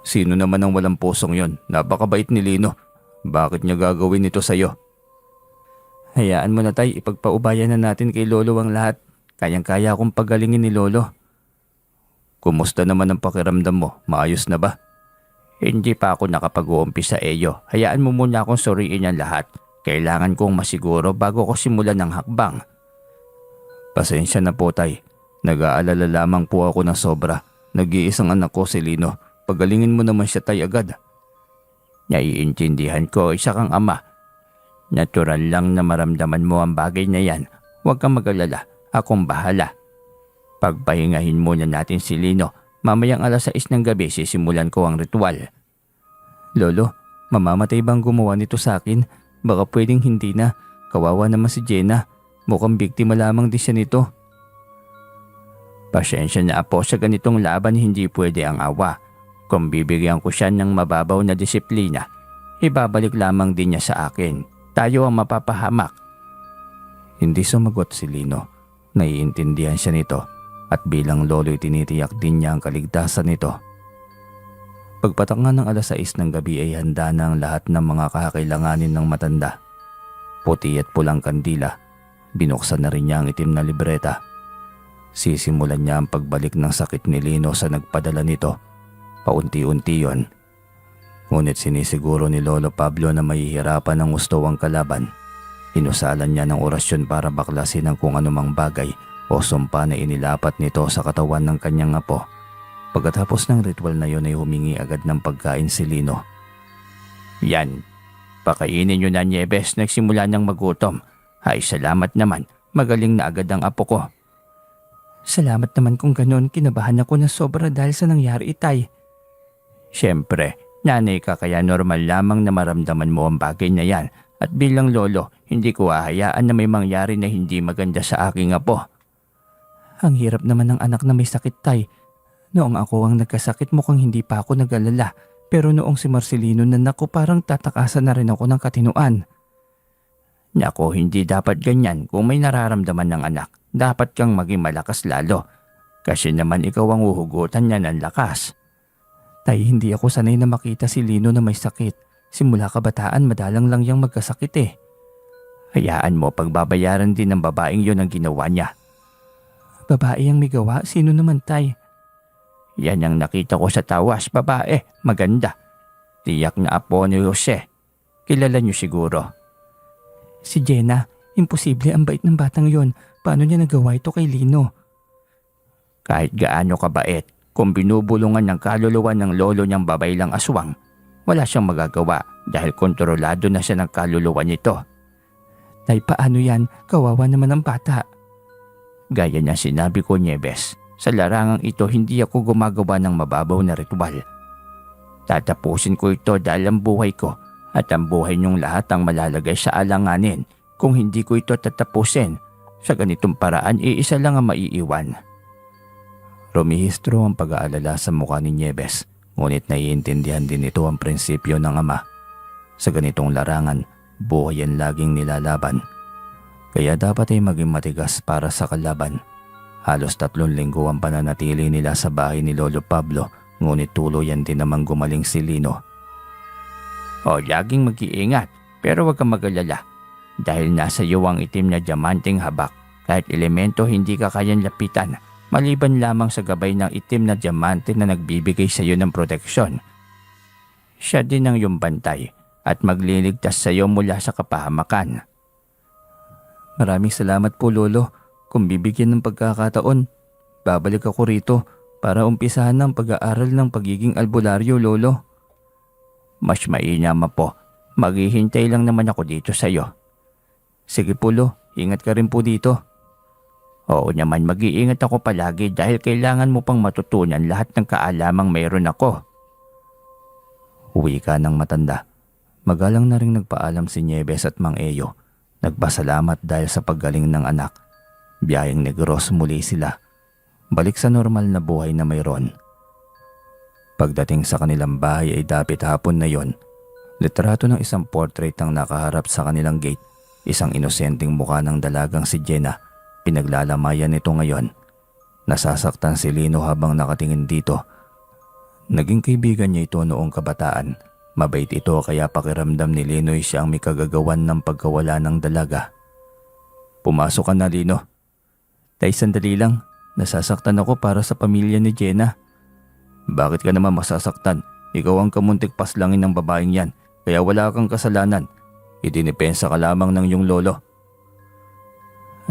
Sino naman ang walang pusong yon? Napakabait ni Lino. Bakit niya gagawin ito sa'yo? Hayaan mo na tay, ipagpaubayan na natin kay Lolo ang lahat. Kayang-kaya akong pagalingin ni Lolo. Kumusta naman ang pakiramdam mo? Maayos na ba? Hindi pa ako nakapag-uumpisa Eyo. Hayaan mo muna akong suriin ang lahat. Kailangan kong masiguro bago ko simulan ng hakbang. Pasensya na po tay. Nag-aalala lamang po ako ng sobra. Nag-iisang anak ko si Lino. Pagalingin mo naman siya tay agad. Naiintindihan ko, isa kang ama. Natural lang na maramdaman mo ang bagay na yan. Huwag kang mag-alala. Akong bahala. Pagpahingahin muna natin si Lino. Mamayang 6:00 ng gabi sisimulan ko ang ritual. Lolo, mamamatay bang gumawa nito sa akin? Baka pwedeng hindi na. Kawawa naman si Jenna. Mukhang biktima lamang din siya nito. Pasensya na po, sa ganitong laban hindi pwede ang awa. Kung bibigyan ko siya ng mababaw na disiplina, ibabalik lamang din niya sa akin. Tayo ang mapapahamak. Hindi sumagot si Lino. Naiintindihan siya nito at bilang lolo'y tinitiyak din niya ang kaligtasan nito. Pagpatak nga ng 6:00 ng gabi ay handa na ang lahat ng mga kakailanganin ng matanda. Puti at pulang kandila. Binuksan na rin niya ang itim na libreta. Sisimulan niya ang pagbalik ng sakit ni Lino sa nagpadala nito. Paunti-unti yon. Ngunit sinisiguro ni Lolo Pablo na mahihirapan ng gusto ang kalaban. Inusalan niya ng orasyon para baklasin ang kung anumang bagay o sumpa na inilapat nito sa katawan ng kanyang apo. Pagkatapos ng ritual na yon ay humingi agad ng pagkain si Lino. Yan, pakainin niyo na Nieves, nagsimula ng magutom. Ay salamat naman, magaling na agad ang apo ko. Salamat naman kung ganon, kinabahan ako na sobra dahil sa nangyari itay. Siyempre, nanay ka kaya normal lamang na maramdaman mo ang bagay na yan. At bilang lolo, hindi ko hahayaan na may mangyari na hindi maganda sa aking apo. Ang hirap naman ng anak na may sakit tay. Noong ako ang nagkasakit mukhang hindi pa ako nag-alala. Pero noong si Marcelino na naku parang tatakasan na rin ako ng katinuan. Nako, hindi dapat ganyan. Kung may nararamdaman ng anak, dapat kang maging malakas lalo. Kasi naman ikaw ang uhugutan niya ng lakas. Tay, hindi ako sanay na makita si Lino na may sakit. Simula kabataan, madalang lang yang magkasakit eh. Hayaan mo, pagbabayaran din ng babaeng yon ang ginawa niya. Babae ang may gawa? Sino naman tay? Yan ang nakita ko sa tawas, babae. Maganda. Tiyak na apo ni Jose. Kilala niyo siguro. Si Jenna, imposible ang bait ng batang yon. Paano niya nagawa ito kay Lino? Kahit gaano kabait, kung binubulungan ng kaluluwa ng lolo niyang babay lang aswang, wala siyang magagawa dahil kontrolado na siya ng kaluluwa nito. Tay, paano yan? Kawawa naman ang bata. Gaya niya sinabi ko, Nieves, sa larangang ito hindi ako gumagawa ng mababaw na ritual. Tatapusin ko ito dahil ang buhay ko at ang buhay niyong lahat ang malalagay sa alanganin kung hindi ko ito tatapusin. Sa ganitong paraan, iisa lang ang maiiwan. Rumihistro ang pag-aalala sa mukha ni Nieves, ngunit naiintindihan din ito ang prinsipyo ng ama. Sa ganitong larangan, buhay ang laging nilalaban. Kaya dapat ay maging matigas para sa kalaban. Halos 3 linggo ang pananatili nila sa bahay ni Lolo Pablo, ngunit tuluyan din namang gumaling si Lino. O, laging mag-iingat, pero huwag kang mag-alala. Dahil nasa iyo ang itim na diamanteng habak, kahit elemento hindi ka kayang lapitan, maliban lamang sa gabay ng itim na diamante na nagbibigay sa iyo ng proteksyon. Siya din ang iyong bantay at magliligtas sa iyo mula sa kapahamakan. Maraming salamat po Lolo. Kung bibigyan ng pagkakataon, babalik ako rito para umpisahan ng pag-aaral ng pagiging albularyo, Lolo. Mas mainam po. Maghihintay lang naman ako dito sa iyo. Sige po Lo, ingat ka rin po dito. Oo naman, mag-iingat ako palagi dahil kailangan mo pang matutunan lahat ng kaalamang mayroon ako. Uwi ka ng matanda. Magalang na ring nagpaalam si Nieves at Mang Eyo. Nagpasalamat dahil sa paggaling ng anak. Biyayang Negros muli sila. Balik sa normal na buhay na mayroon. Pagdating sa kanilang bahay ay dapit hapon na yon. Litrato ng isang portrait ang nakaharap sa kanilang gate. Isang inosenteng mukha ng dalagang si Jenna. Pinaglalamayan nito ngayon. Nasasaktan si Lino habang nakatingin dito. Naging kaibigan niya ito noong kabataan. Mabait ito kaya pakiramdam ni Linoy siya ang may kagagawan ng pagkawala ng dalaga. Pumasok ka na, Lino. Tay, sandali lang. Nasasaktan ako para sa pamilya ni Jenna. Bakit ka naman masasaktan? Ikaw ang kamuntik paslangin ng babaeng yan, kaya wala kang kasalanan. Idinipensa ka lamang ng iyong lolo.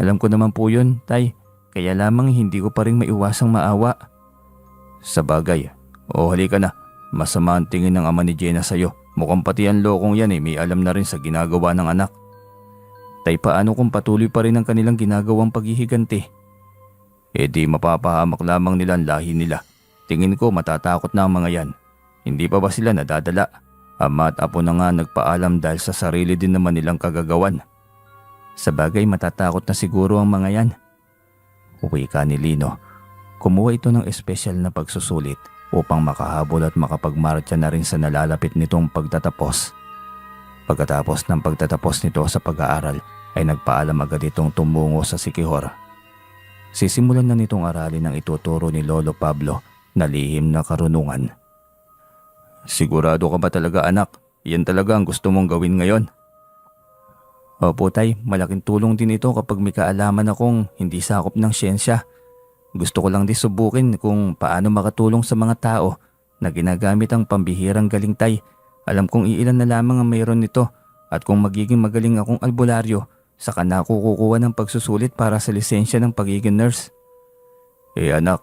Alam ko naman po yun, Tay. Kaya lamang hindi ko pa rin maiwasang maawa. Sa bagay, halika na. Masama ang tingin ng ama ni Jenna sa'yo. Mukhang pati ang lokong yan may alam na rin sa ginagawa ng anak. Tay, paano kung patuloy pa rin ang kanilang ginagawang paghihiganti? Di mapapahamak lamang nila ang lahi nila. Tingin ko matatakot na ang mga yan. Hindi pa ba sila nadadala? Ama at apo na nga nagpaalam dahil sa sarili din naman nilang kagagawan. Sa bagay, matatakot na siguro ang mga yan. Uwi ka ni Lino. Kumuha ito ng espesyal na pagsusulit upang makahabol at makapagmarcha na rin sa nalalapit nitong pagtatapos. Pagkatapos ng pagtatapos nito sa pag-aaral ay nagpaalam agad itong tumungo sa Siquijor. Sisimulan na nitong aralin ang ituturo ni Lolo Pablo na lihim na karunungan. Sigurado ka ba talaga, anak? Yan talaga ang gusto mong gawin ngayon? Opo, Tay, malaking tulong din ito kapag may kaalaman akong hindi sakop ng siyensya. Gusto ko lang din subukin kung paano makatulong sa mga tao na ginagamit ang pambihirang galing, Tay. Alam kong iilan na lamang ang mayroon nito at kung magiging magaling akong albularyo, saka na ako kukuha ng pagsusulit para sa lisensya ng pagiging nurse. Anak,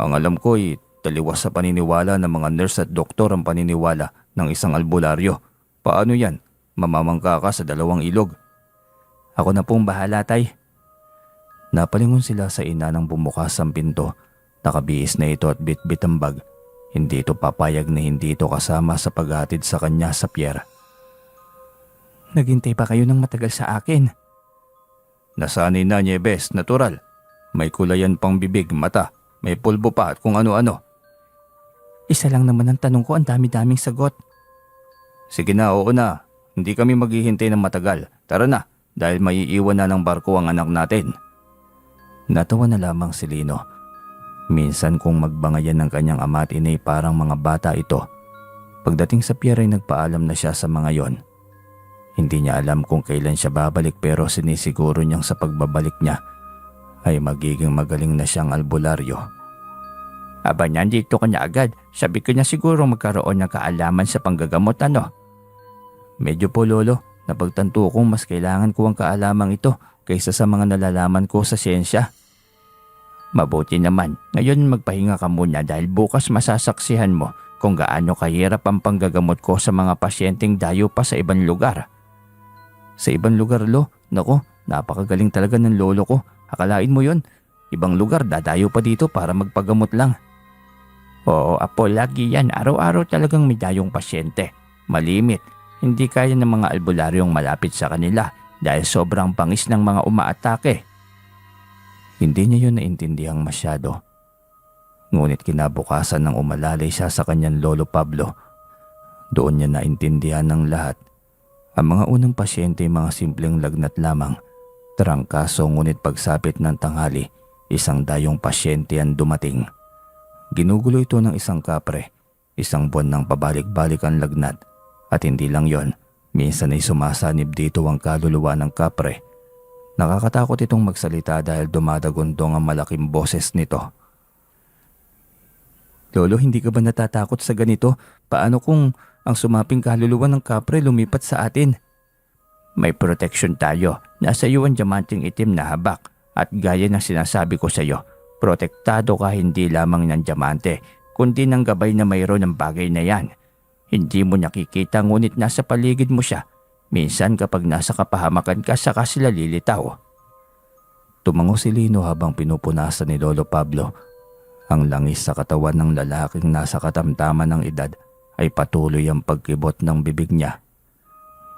ang alam ko taliwas sa paniniwala ng mga nurse at doktor ang paniniwala ng isang albularyo. Paano yan? Mamamangka ka sa dalawang ilog. Ako na pong bahala, Tay. Napalingon sila sa ina nang bumukas ang pinto. Nakabiis na ito at bitbit ang bag. Hindi ito papayag na hindi ito kasama sa paghatid sa kanya sa pier. Naghintay pa kayo ng matagal sa akin. Nasanay na, Nieves, natural. May kulayan pang bibig, mata, may pulbo pa at kung ano-ano. Isa lang naman ang tanong ko, ang dami-daming sagot. Sige na, oo na. Hindi kami maghihintay ng matagal. Tara na, dahil maiiwan na ng barko ang anak natin. Natawa na lamang si Lino. Minsan kung magbangayan ng kanyang ama at inay parang mga bata ito. Pagdating sa pier ay nagpaalam na siya sa mga yon. Hindi niya alam kung kailan siya babalik pero sinisiguro niyang sa pagbabalik niya ay magiging magaling na siyang albularyo. Aba, nandito ka na agad. Sabi ko niya siguro magkaroon ng kaalaman sa panggagamot, ano? Medyo po, Lolo. Napagtanto kong mas kailangan ko ang kaalamang ito kaysa sa mga nalalaman ko sa siyensya. Mabuti naman. Ngayon magpahinga ka muna dahil bukas masasaksihan mo kung gaano kahirap ang panggagamot ko sa mga pasyenteng dayo pa sa ibang lugar. Sa ibang lugar, Lo? Nako, napakagaling talaga ng lolo ko. Akalain mo yon, ibang lugar dadayo pa dito para magpagamot lang. Oo, Apo, lagi yan. Araw-araw talagang may dayong pasyente. Malimit. Hindi kaya ng mga albularyong malapit sa kanila dahil sobrang pangis ng mga umaatake. Hindi niya yun naintindihang masyado. Ngunit kinabukasan nang umalalay siya sa kanyang Lolo Pablo, doon niya naintindihan ng lahat. Ang mga unang pasyente ay mga simpleng lagnat lamang. Trangkaso ngunit pagsapit ng tanghali, isang dayong pasyente ang dumating. Ginugulo ito ng isang kapre. Isang buwan nang pabalik-balik ang lagnat. At hindi lang yon, minsan ay sumasanib dito ang kaluluwa ng kapre. Nakakatakot itong magsalita dahil dumadagundong ang malaking boses nito. Lolo, hindi ka ba natatakot sa ganito? Paano kung ang sumaping kaluluwa ng kapre lumipat sa atin? May protection tayo. Nasa iyo ang diamanting itim na habak. At gaya ng sinasabi ko sa iyo, protektado ka hindi lamang ng diamante, kundi ng gabay na mayroon ng bagay na yan. Hindi mo nakikita ngunit nasa paligid mo siya. Minsan kapag nasa kapahamakan ka, saka sila lilitaw. Tumango si Lino habang pinupunasan ni Lolo Pablo. Ang langis sa katawan ng lalaking nasa katamtaman ng edad ay patuloy ang pagkibot ng bibig niya.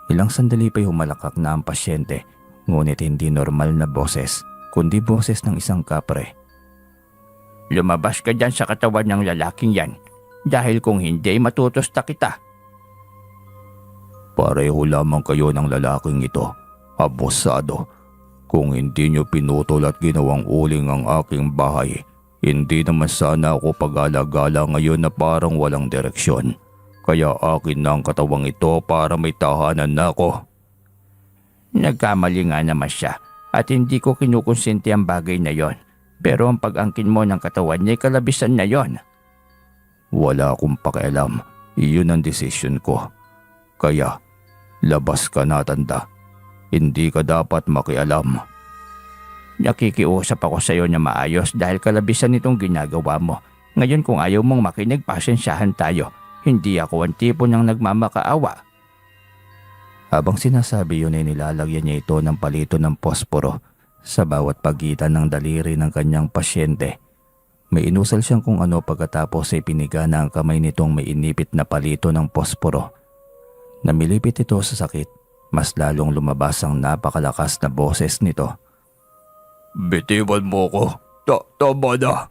Ilang sandali pa'y humalakak na ang pasyente, ngunit hindi normal na boses, kundi boses ng isang kapre. Lumabas ka dyan sa katawan ng lalaking yan. Dahil kung hindi, matutusta kita. Pareho lamang kayo ng lalaking ito, abusado. Kung hindi nyo pinutol at ginawang uling ang aking bahay, Hindi naman sana ako pag-alagala ngayon na parang walang direksyon. Kaya akin na ang katawang ito para may tahanan na ako. Nagkamali nga naman siya at hindi ko kinukonsinti ang bagay na yon. Pero ang pag-angkin mo ng katawan niya ay kalabisan na yon. Wala akong pakialam. Iyon ang desisyon ko. Kaya, labas ka na, tanda. Hindi ka dapat makialam. Nakikiusap ako sa iyo na maayos dahil kalabisan itong ginagawa mo. Ngayon kung ayaw mong makinig, pasensyahan tayo. Hindi ako ang tipo ng nagmamakaawa. Habang sinasabi yun ay nilalagyan niya ito ng palito ng posporo sa bawat pagitan ng daliri ng kanyang pasyente. May inusal siyang kung ano pagkatapos ay piniga na ang kamay nitong may inipit na palito ng posporo. Namilipit ito sa sakit, mas lalong lumabas ang napakalakas na boses nito. Bitiwan mo ko. Tama na.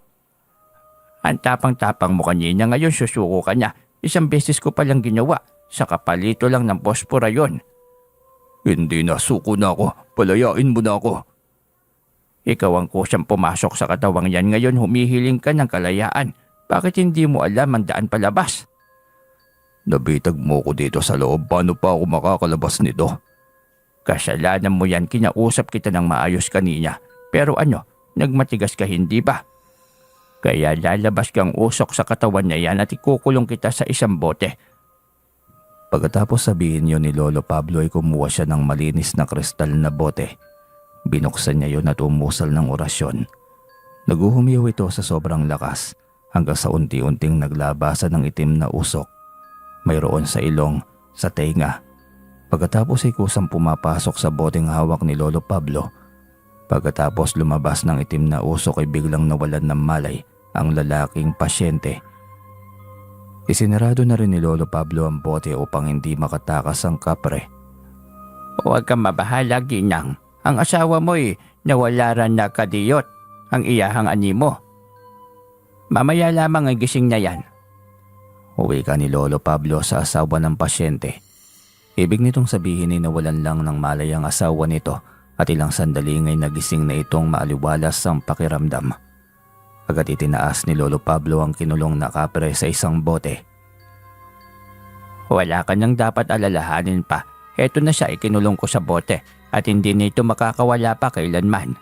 Ang tapang-tapang mo kanina, ngayon susuko ka niya. Isang beses ko palang ginawa. Sa kapalito lang ng pospora yon. Hindi na, suko na ako. Palayain mo na ako. Ikaw ang kusang pumasok sa katawang yan. Ngayon humihiling ka ng kalayaan. Bakit hindi mo alam ang daan palabas? Nabitag mo ko dito sa loob. Paano pa ako makakalabas nito? Kasalanan mo yan. Kinausap kita ng maayos kanina. Pero ano, nagmatigas ka hindi ba? Kaya lalabas kang usok sa katawan na yan at ikukulong kita sa isang bote. Pagkatapos sabihin yun ni Lolo Pablo ay kumuha siya ng malinis na kristal na bote. Binuksan niya yun at umusal ng orasyon. Naguhumiyaw ito sa sobrang lakas hanggang sa unti-unting naglabasan ng itim na usok. Mayroon sa ilong, sa tenga. Pagkatapos ay kusang pumapasok sa boteng hawak ni Lolo Pablo. Pagkatapos lumabas ng itim na usok ay biglang nawalan ng malay ang lalaking pasyente. Isinarado na rin ni Lolo Pablo ang bote upang hindi makatakas ang kapre. Huwag kang mabahala, ginang. Ang asawa mo'y nawalaran na kadiyot, ang iyahang animo. Mamaya lamang ang gising na yan. Uwi ka ni Lolo Pablo sa asawa ng pasyente. Ibig nitong sabihin ay nawalan lang ng malay ang asawa nito at ilang sandali ay nagising na itong maaliwalas ang pakiramdam. Agad itinaas ni Lolo Pablo ang kinulong na kapre sa isang bote. Wala ka nang dapat alalahanin pa. Heto na siya, ikinulong ko sa bote at hindi na ito makakawala pa kailanman.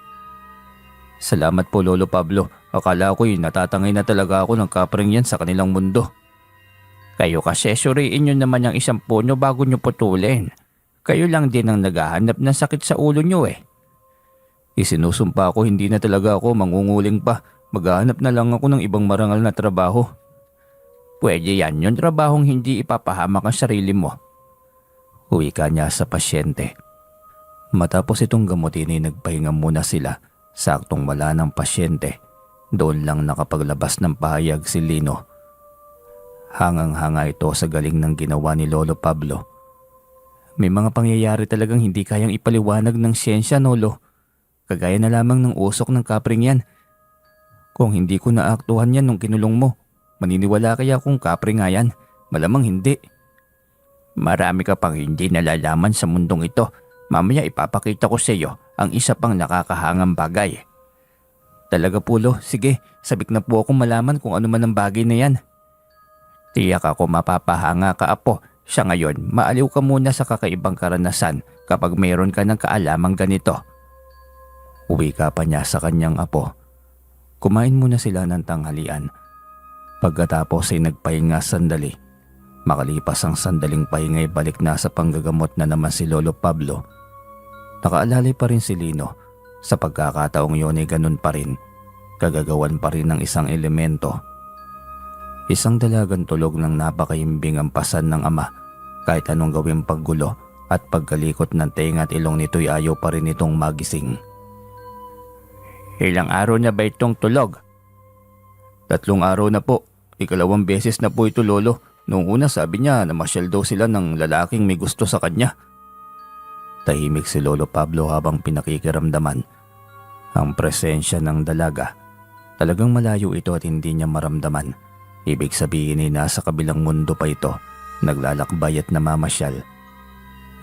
Salamat po Lolo Pablo. Akala ko'y natatangay na talaga ako ng kapreng yan sa kanilang mundo. Kayo kasi suriin nyo naman ang isang puno bago nyo putulin. Kayo lang din ang naghahanap ng sakit sa ulo nyo eh. Isinusumpa ko hindi na talaga ako mangunguling pa. Maghahanap na lang ako ng ibang marangal na trabaho. Pwede yan, yung trabahong hindi ipapahamak ang sarili mo. Uwi ka niya sa pasyente. Matapos itong gamutin ay nagpahinga muna sila. Saktong wala ng pasyente. Doon lang nakapaglabas ng pahayag si Lino. Hangang-hanga ito sa galing ng ginawa ni Lolo Pablo. May mga pangyayari talagang hindi kayang ipaliwanag ng siyensya, Nolo. Kagaya na lamang ng usok ng kapring yan. Kung hindi ko naaktuhan yan nung kinulong mo, maniniwala kaya kung kapre nga yan? Malamang hindi. Marami ka pang hindi nalalaman sa mundong ito. Mamaya ipapakita ko sa iyo ang isa pang nakakahangang bagay. Talaga Pulo, sige, sabik na po akong malaman kung ano man ang bagay na yan. Tiyak ako mapapahanga ka, apo. Sa ngayon, maaliw ka muna sa kakaibang karanasan kapag mayroon ka ng kaalamang ganito. Uwi ka pa niya sa kanyang apo. Kumain muna sila ng tanghalian. Pagkatapos ay nagpahinga sandali. Makalipas ang sandaling pahinga ay balik na sa panggagamot na naman si Lolo Pablo. Nakaalalay pa rin si Lino. Sa pagkakataong yun ay ganun pa rin. Kagagawan pa rin ng isang elemento. Isang dalagang tulog ng napakaimbing ang pasan ng ama. Kahit anong gawing paggulo at pagkalikot ng tenga at ilong nito'y ayaw pa rin itong magising. Ilang araw na ba itong tulog? 3 araw na po. 2 beses na po ito, Lolo. Noong una sabi niya na masyal daw sila ng lalaking may gusto sa kanya. Tahimik si Lolo Pablo habang pinakikiramdaman ang presensya ng dalaga. Talagang malayo ito at hindi niya maramdaman. Ibig sabihin ay nasa kabilang mundo pa ito, naglalakbay at namamasyal.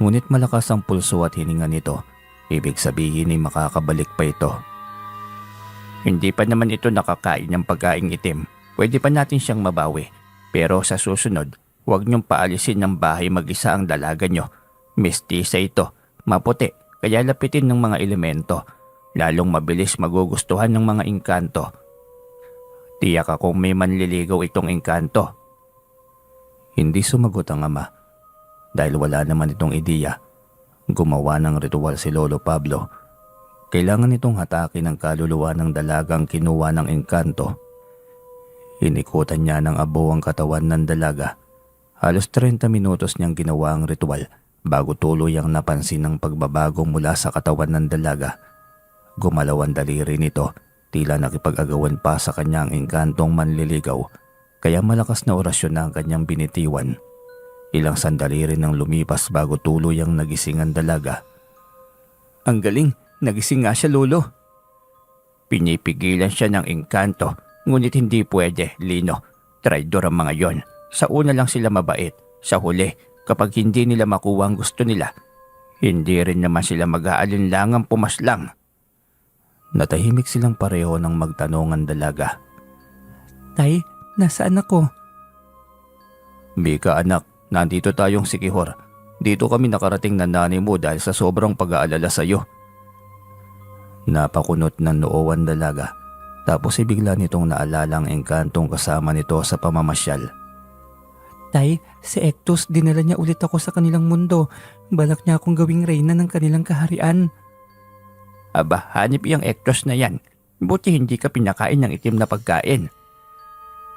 Ngunit malakas ang pulso at hininga nito. Ibig sabihin ay makakabalik pa ito. Hindi pa naman ito nakakain ng pagkaing itim. Pwede pa natin siyang mabawi. Pero sa susunod, huwag niyong paalisin ng bahay mag-isa ang dalaga niyo. Mestiza ito, maputi, kaya lapitin ng mga elemento. Lalong mabilis magugustuhan ng mga engkanto. Tiyak akong may manliligaw itong engkanto. Hindi sumagot ang ama. Dahil wala naman itong ideya. Gumawa ng ritual si Lolo Pablo. Kailangan itong hatakin ang kaluluwa ng dalagang kinuha ng engkanto. Inikutan niya ng abo ang katawan ng dalaga. Halos 30 minutos niyang ginawa ang ritual bago tuluyang napansin ang pagbabago mula sa katawan ng dalaga. Gumalaw ang daliri nito, tila nakipag-agawan pa sa kanyang engkantong manliligaw, kaya malakas na orasyon na ang kanyang binitiwan. Ilang sandali rin ang lumipas bago tuluyang nagising ang dalaga. Ang galing, nagising nga siya, Lolo. Pinipigilan siya ng engkanto, ngunit hindi pwede, Lino. Traidor ang mga yon. Sa una lang sila mabait, sa huli, kapag hindi nila makuha ang gusto nila, hindi rin naman sila mag-aalinlangang pumaslang. Natahimik silang pareho nang magtanong ang dalaga. Tay, nasaan ako? Bika anak, nandito tayong Sikihor. Dito kami nakarating na nanay mo dahil sa sobrang pag-aalala sa iyo. Napakunot ng noo ang dalaga. Tapos bigla nitong naalala ang engkantong kasama nito sa pamamasyal. Tay, si Ektos, dinala niya ulit ako sa kanilang mundo. Balak niya akong gawing reyna ng kanilang kaharian. Aba, hanip iyang Ektos na yan. Buti hindi ka pinakain ng itim na pagkain.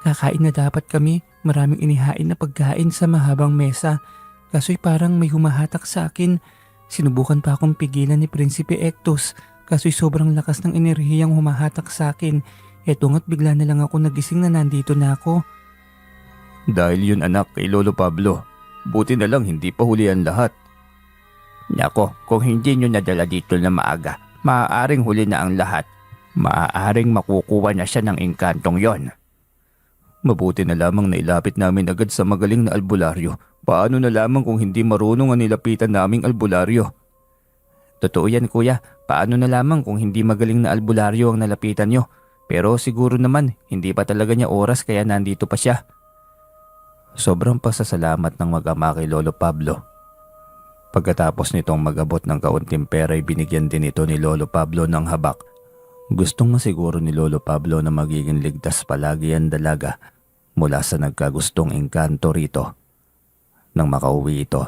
Kakain na dapat kami. Maraming inihain na pagkain sa mahabang mesa. Kaso'y parang may humahatak sa akin. Sinubukan pa akong pigilan ni Prinsipe Ektos. Kaso'y sobrang lakas ng enerhiyang humahatak sa akin. Eto nga't bigla na lang ako nagising na nandito na ako. Dahil yun anak kay Lolo Pablo. Buti na lang hindi pa huli ang lahat. Nako, kung hindi nyo nadala dito na maaga, maaaring huli na ang lahat. Maaaring makukuha na siya ng engkantong yon. Mabuti na lamang na ilapit namin agad sa magaling na albularyo. Paano na lamang kung hindi marunong ang nilapitan naming albularyo? Totoo yan kuya, paano na lamang kung hindi magaling na albularyo ang nalapitan nyo? Pero siguro naman, hindi pa talaga niya oras kaya nandito pa siya. Sobrang pasasalamat ng mag-ama kay Lolo Pablo. Pagkatapos nitong magabot ng kaunting pera ay binigyan din ito ni Lolo Pablo ng habak. Gustong masiguro ni Lolo Pablo na magiging ligtas palagi ang dalaga mula sa nagkagustong engkanto rito. Nang makauwi ito,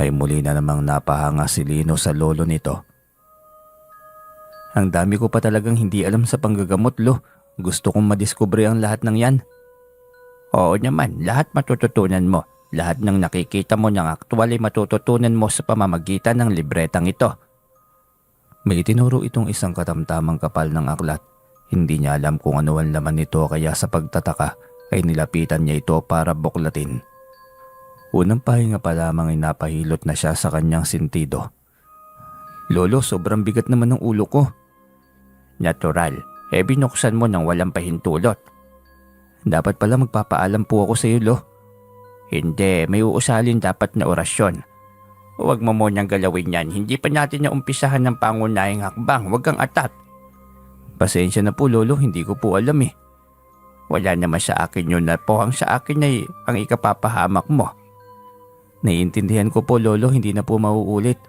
ay muli na namang napahanga si Lino sa lolo nito. Ang dami ko pa talagang hindi alam sa panggagamot, Lo. Gusto kong madiskubre ang lahat ng yan. Oo naman, lahat matututunan mo. Lahat ng nakikita mo ng aktwal ay matututunan mo sa pamamagitan ng libretang ito. May itinuro itong isang katamtamang kapal ng aklat. Hindi niya alam kung ano ang laman nito kaya sa pagtataka ay nilapitan niya ito para buklatin. Unang pahinga pa lamang ay napahilot na siya sa kanyang sentido. Lolo, sobrang bigat naman ng ulo ko. Natural, binuksan mo nang walang pahintulot. Dapat pala magpapaalam po ako sa iyo, Lo. Hindi, may uusalin dapat na orasyon. Huwag mo munang galawin yan, hindi pa natin na umpisahan ng pangunahing hakbang, huwag kang atat. Pasensya na po, Lolo, hindi ko po alam eh. Wala naman sa akin yun na po, ang sa akin ay ang ikapapahamak mo. Naiintindihan ko po, Lolo, hindi na po mauulit.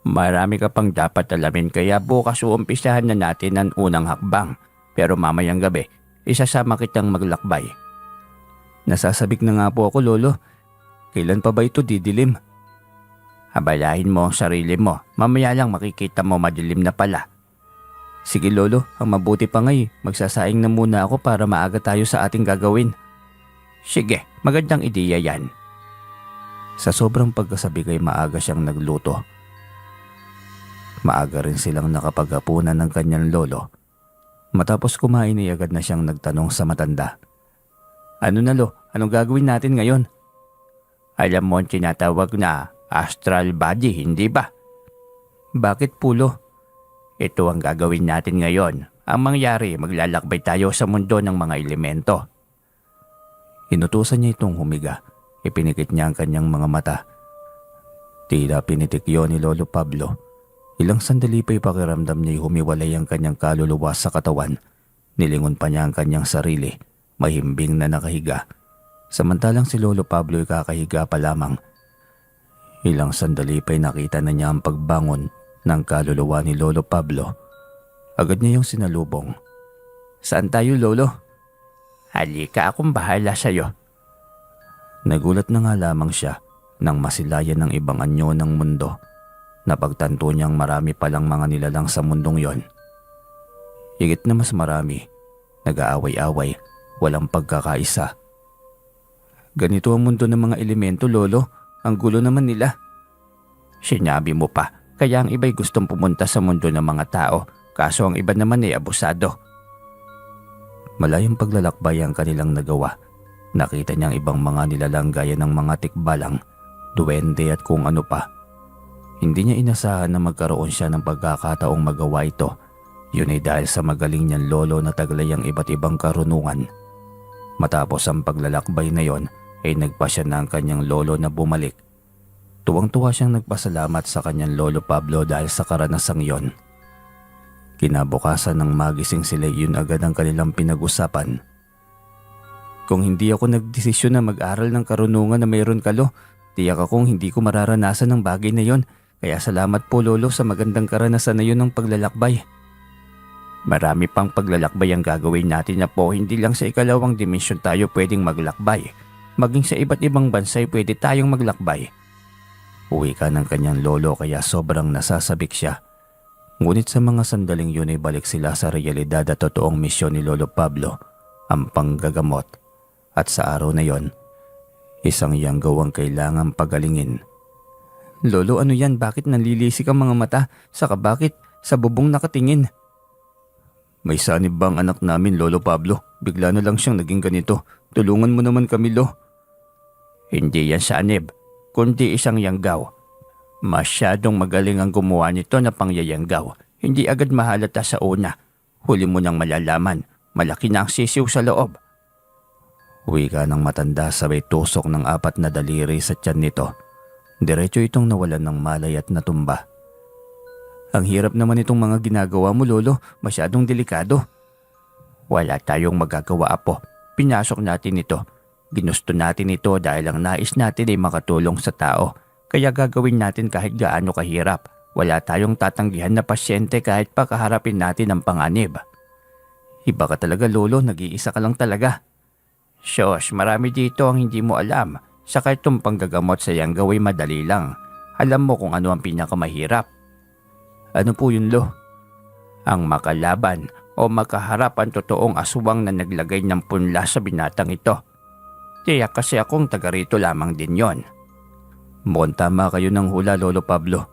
Marami ka pang dapat alamin kaya bukas uumpisahan na natin ang unang hakbang. Pero mamayang gabi, isasama kitang maglakbay. Nasasabik na nga po ako, Lolo. Kailan pa ba ito didilim? Abalahin mo ang sarili mo. Mamaya lang makikita mo madilim na pala. Sige, Lolo. Ang mabuti pa ngay, magsasaing na muna ako para maaga tayo sa ating gagawin. Sige, magandang ideya yan. Sa sobrang pagkasabi kay maaga siyang nagluto. Maaga rin silang nakapaghapunan ng kanyang lolo. Matapos kumain ay agad na siyang nagtanong sa matanda. Ano na, Lo? Anong gagawin natin ngayon? Alam mo ang tinatawag na astral body, hindi ba? Bakit po, Lo? Ito ang gagawin natin ngayon. Ang mangyari, maglalakbay tayo sa mundo ng mga elemento. Inutusan niya itong humiga. Ipinikit niya ang kanyang mga mata. Tila pinitik yun ni Lolo Pablo. Ilang sandali pa'y pakiramdam niya'y humiwalay ang kanyang kaluluwa sa katawan. Nilingon pa niya ang kanyang sarili, mahimbing na nakahiga. Samantalang si Lolo Pablo'y kakahiga pa lamang. Ilang sandali pa'y nakita na niya ang pagbangon ng kaluluwa ni Lolo Pablo. Agad niya yung sinalubong. Saan tayo, Lolo? Halika, akong bahala sa'yo. Nagulat na nga lamang siya nang masilayan ng ibang anyo ng mundo. Napagtanto niyang marami palang mga nilalang sa mundong yon. Higit na mas marami, nag-aaway-away, walang pagkakaisa. Ganito ang mundo ng mga elemento, Lolo. Ang gulo naman nila. Sinabi mo pa, kaya ang iba'y gustong pumunta sa mundo ng mga tao, kaso ang iba naman ay abusado. Malayong paglalakbay ang kanilang nagawa. Nakita niyang ibang mga nilalang gaya ng mga tikbalang, duwende at kung ano pa. Hindi niya inasahan na magkaroon siya ng pagkakataong magawa ito. Yun ay dahil sa magaling niyang lolo na taglay ang iba't ibang karunungan. Matapos ang paglalakbay na yon, ay nagpa siya ng kanyang lolo na bumalik. Tuwang-tuwa siyang nagpasalamat sa kanyang Lolo Pablo dahil sa karanasang yon. Kinabukasan ng magising sila, yun agad ang kanilang pinag-usapan. Kung hindi ako nagdesisyon na mag-aral ng karunungan na mayroon ka, Lo, tiyak akong hindi ko mararanasan ang bagay na yon. Kaya salamat po, Lolo, sa magandang karanasan na yun ng paglalakbay. Marami pang paglalakbay ang gagawin natin na po, hindi lang sa ikalawang dimensyon tayo pwedeng maglakbay. Maging sa iba't ibang bansa'y pwede tayong maglakbay. Uwi ka ng kanyang lolo kaya sobrang nasasabik siya. Ngunit sa mga sandaling yun ay balik sila sa realidad at totoong misyon ni Lolo Pablo, ang panggagamot. At sa araw na yon, isang yanggaw ang kailangang pagalingin. Lolo, ano yan? Bakit nanlilisik ang mga mata? Saka bakit sa bubong nakatingin? May sanib bang anak namin, Lolo Pablo? Bigla na lang siyang naging ganito. Tulungan mo naman kami, Lo. Hindi yan sanib, kundi isang yanggaw. Masyadong magaling ang gumawa nito na pangyayanggaw. Hindi agad mahalata sa una. Huli mo nang malalaman, malaki na ang sisiw sa loob. Uwi ka ng matanda sabay tusok ng 4 na daliri sa tiyan nito. Diretso itong nawalan ng malay at natumba. Ang hirap naman itong mga ginagawa mo, Lolo. Masyadong delikado. Wala tayong magagawa, Apo. Pinasok natin ito. Ginusto natin ito dahil ang nais natin ay makatulong sa tao. Kaya gagawin natin kahit gaano kahirap. Wala tayong tatanggihan na pasyente kahit pa kaharapin natin ang panganib. Iba ka talaga, Lolo. Nag-iisa ka lang talaga. Sos, marami dito ang hindi mo alam. Saka itong panggagamot sa yanggaw ay madali lang. Alam mo kung ano ang pinakamahirap. Ano po yun, Lo? Ang makalaban o makaharap ang totoong aswang na naglagay ng punla sa binatang ito. Tiyak kasi akong taga rito lamang din yon. Mukhang tama kayo ng hula, Lolo Pablo.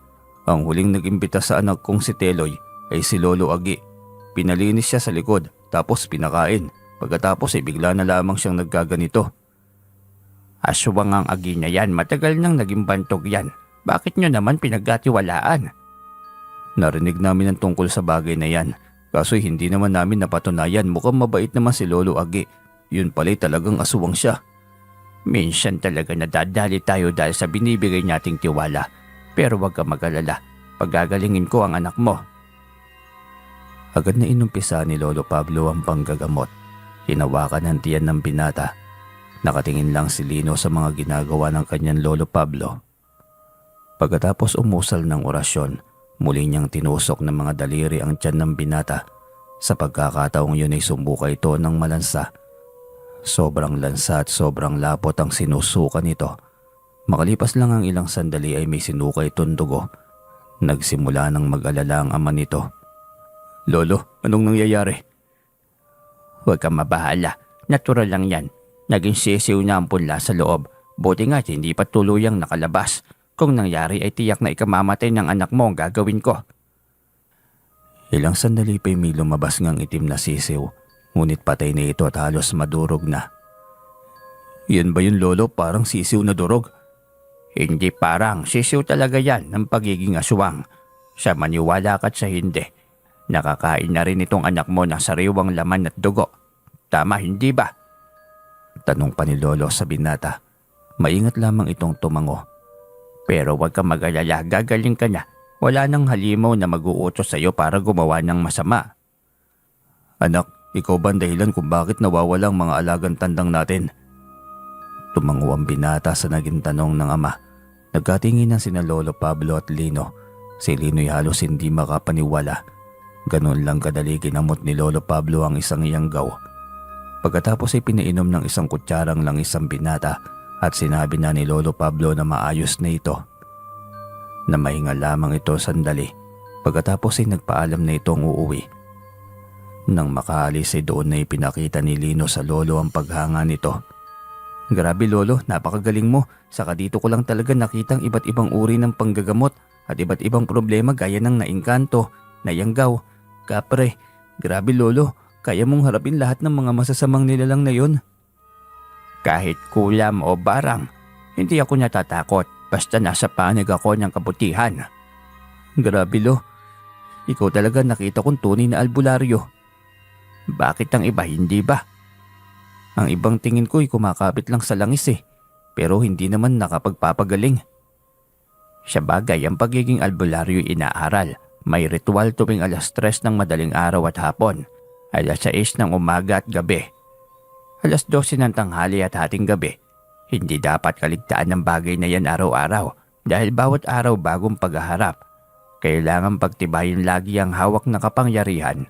Ang huling nag-imbita sa anak kong si Teloy ay si Lolo Agi. Pinalinis siya sa likod tapos pinakain. Pagkatapos ay bigla na lamang siyang nagkaganito. Aswang ang Agi na yan, matagal nang naging bantog yan. Bakit nyo naman pinagkatiwalaan? Narinig namin ang tungkol sa bagay na yan. Kaso hindi naman namin napatunayan. Mukhang mabait naman si Lolo Agi. Yun pala'y talagang aswang siya. Minsan talaga nadadali tayo dahil sa binibigay nating tiwala. Pero huwag ka mag-alala. Pagagalingin ko ang anak mo. Agad na inumpisa ni Lolo Pablo ang panggagamot. Hinawakan ang tiyan ng binata. Nakatingin lang si Lino sa mga ginagawa ng kanyang Lolo Pablo. Pagkatapos umusal ng orasyon, muli niyang tinusok ng mga daliri ang tiyan ng binata. Sa pagkakataong yun ay sumbuka ito ng malansa. Sobrang lansa at sobrang lapot ang sinusuka nito. Makalipas lang ang ilang sandali ay may sinuka itong dugo. Nagsimula ng mag-alala ang ama nito. Lolo, anong nangyayari? Huwag kang mabahala. Natural lang yan. Naging sisiw na ang punla sa loob. Buti nga hindi pa tuluyang nakalabas. Kung nangyari ay tiyak na ikamamatay ng anak mo ang gagawin ko. Ilang sandali pa'y may lumabas ngang itim na sisiw. Ngunit patay na ito at halos madurog na. Yan ba yun, Lolo? Parang sisiw na durog? Hindi parang. Sisiw talaga yan ng pagiging aswang. Sa maniwala ka't sa hindi. Nakakain na rin itong anak mo ng sariwang laman at dugo. Tama, hindi ba? Tanong pa ni Lolo sa binata. Maingat lamang itong tumango. Pero huwag kang mag-alala, gagaling ka na. Wala nang halimaw na mag-uutos sa'yo para gumawa ng masama. Anak, ikaw ba ang dahilan kung bakit nawawala ang mga alagang tandang natin? Tumango ang binata sa naging tanong ng ama. Nagkatingin na sina Lolo Pablo at Lino. Si Lino'y halos hindi makapaniwala. Ganun lang kadali ginamot ni Lolo Pablo ang isang iyanggaw. Pagkatapos ay pinainom ng isang kutsarang lang isang binata at sinabi na ni Lolo Pablo na maayos na ito. Namahinga lamang ito sandali. Pagkatapos ay nagpaalam na itong uuwi. Nang makaalis ay doon na ipinakita ni Lino sa lolo ang paghanga nito. Grabe lolo, napakagaling mo. Saka dito ko lang talaga nakitang iba't ibang uri ng panggagamot at iba't ibang problema gaya ng naingkanto, nayanggaw. Kapre, grabe lolo, kaya mong harapin lahat ng mga masasamang nilalang na yon. Kahit kulam o barang, hindi ako natatakot basta nasa panig ako ng kabutihan. Grabe lo, ikaw talaga nakita kong tunay na albularyo. Bakit ang iba hindi ba? Ang ibang tingin ko ay kumakapit lang sa langis pero hindi naman nakapagpapagaling. Sa bagay, ang pagiging albularyo inaaral. May ritual tuwing 3:00 ng madaling araw at hapon, 6:00 ng umaga at gabi, 12:00 ng tanghali at hating gabi. Hindi dapat kaligtaan ng bagay na yan araw-araw dahil bawat araw bagong paghaharap. Kailangan pagtibayin lagi ang hawak na kapangyarihan.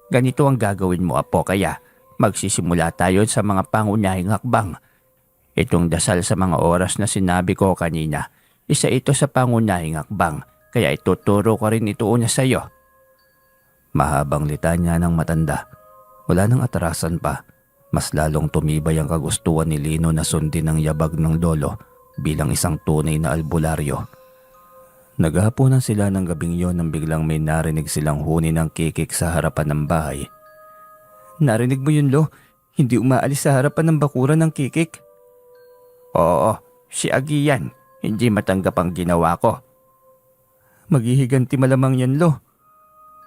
Ganito ang gagawin mo, apo, kaya magsisimula tayo sa mga pangunahing hakbang. Itong dasal sa mga oras na sinabi ko kanina, isa ito sa pangunahing hakbang, kaya ituturo ko rin ito una sa iyo. Mahabang litanya ng matanda. Wala nang atrasan pa. Mas lalong tumibay ang kagustuhan ni Lino na sundin ang yabag ng lolo bilang isang tunay na albularyo. Naghahaponan sila ng gabing yon nang biglang may narinig silang huni ng kikik sa harapan ng bahay. Narinig mo yun, Lo? Hindi umaalis sa harapan ng bakuran ng kikik? Oo, si Agi yan. Hindi matanggap ang ginawa ko. Maghihiganti malamang yan, Lo.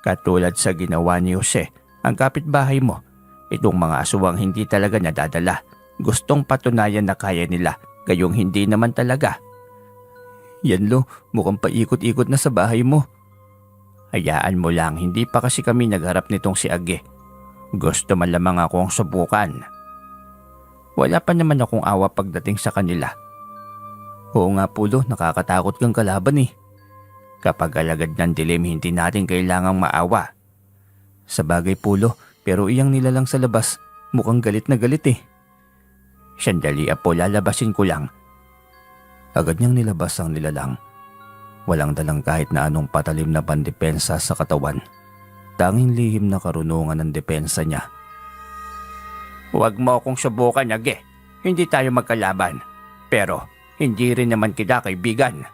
Katulad sa ginawa ni Jose, ang kapitbahay mo. Itong mga aswang hindi talaga nadadala. Gustong patunayan na kaya nila, gayong hindi naman talaga. Yan, Lo, mukhang paikot-ikot na sa bahay mo. Hayaan mo lang, hindi pa kasi kami nagharap nitong si Agi. Gusto man lamang akong subukan. Wala pa naman akong awa pagdating sa kanila. Oo nga po, Lo, nakakatakot kang kalaban . Kapag alagad ng dilim, hindi natin kailangang maawa. Sa bagay po, Lo, pero iyang nilalang sa labas, mukhang galit na galit . Sandali, apo, lalabasin ko lang. Agad niyang nilabas ang nilalang. Walang dalang kahit na anong patalim na pandepensa sa katawan. Tanging lihim na karunungan ng depensa niya. Huwag mo akong subukan, Agi. Hindi tayo magkalaban. Pero hindi rin naman kita kaibigan.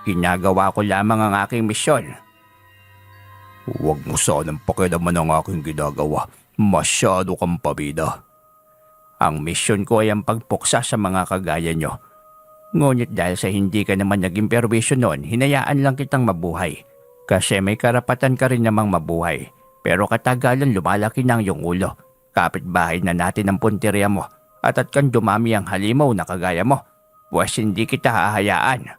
Ginagawa ko lamang ang aking misyon. Huwag mo sanang pakialaman ang aking ginagawa. Masyado kang pabida. Ang misyon ko ay ang pagpuksa sa mga kagaya nyo. Ngunit dahil sa hindi ka naman naging perwisyo noon, hinayaan lang kitang mabuhay. Kasi may karapatan ka rin namang mabuhay. Pero katagalan lumalaki na ang iyong ulo. Kapitbahay na natin ang punteriya mo. At kang dumami ang halimaw na kagaya mo. Pues hindi kita hahayaan.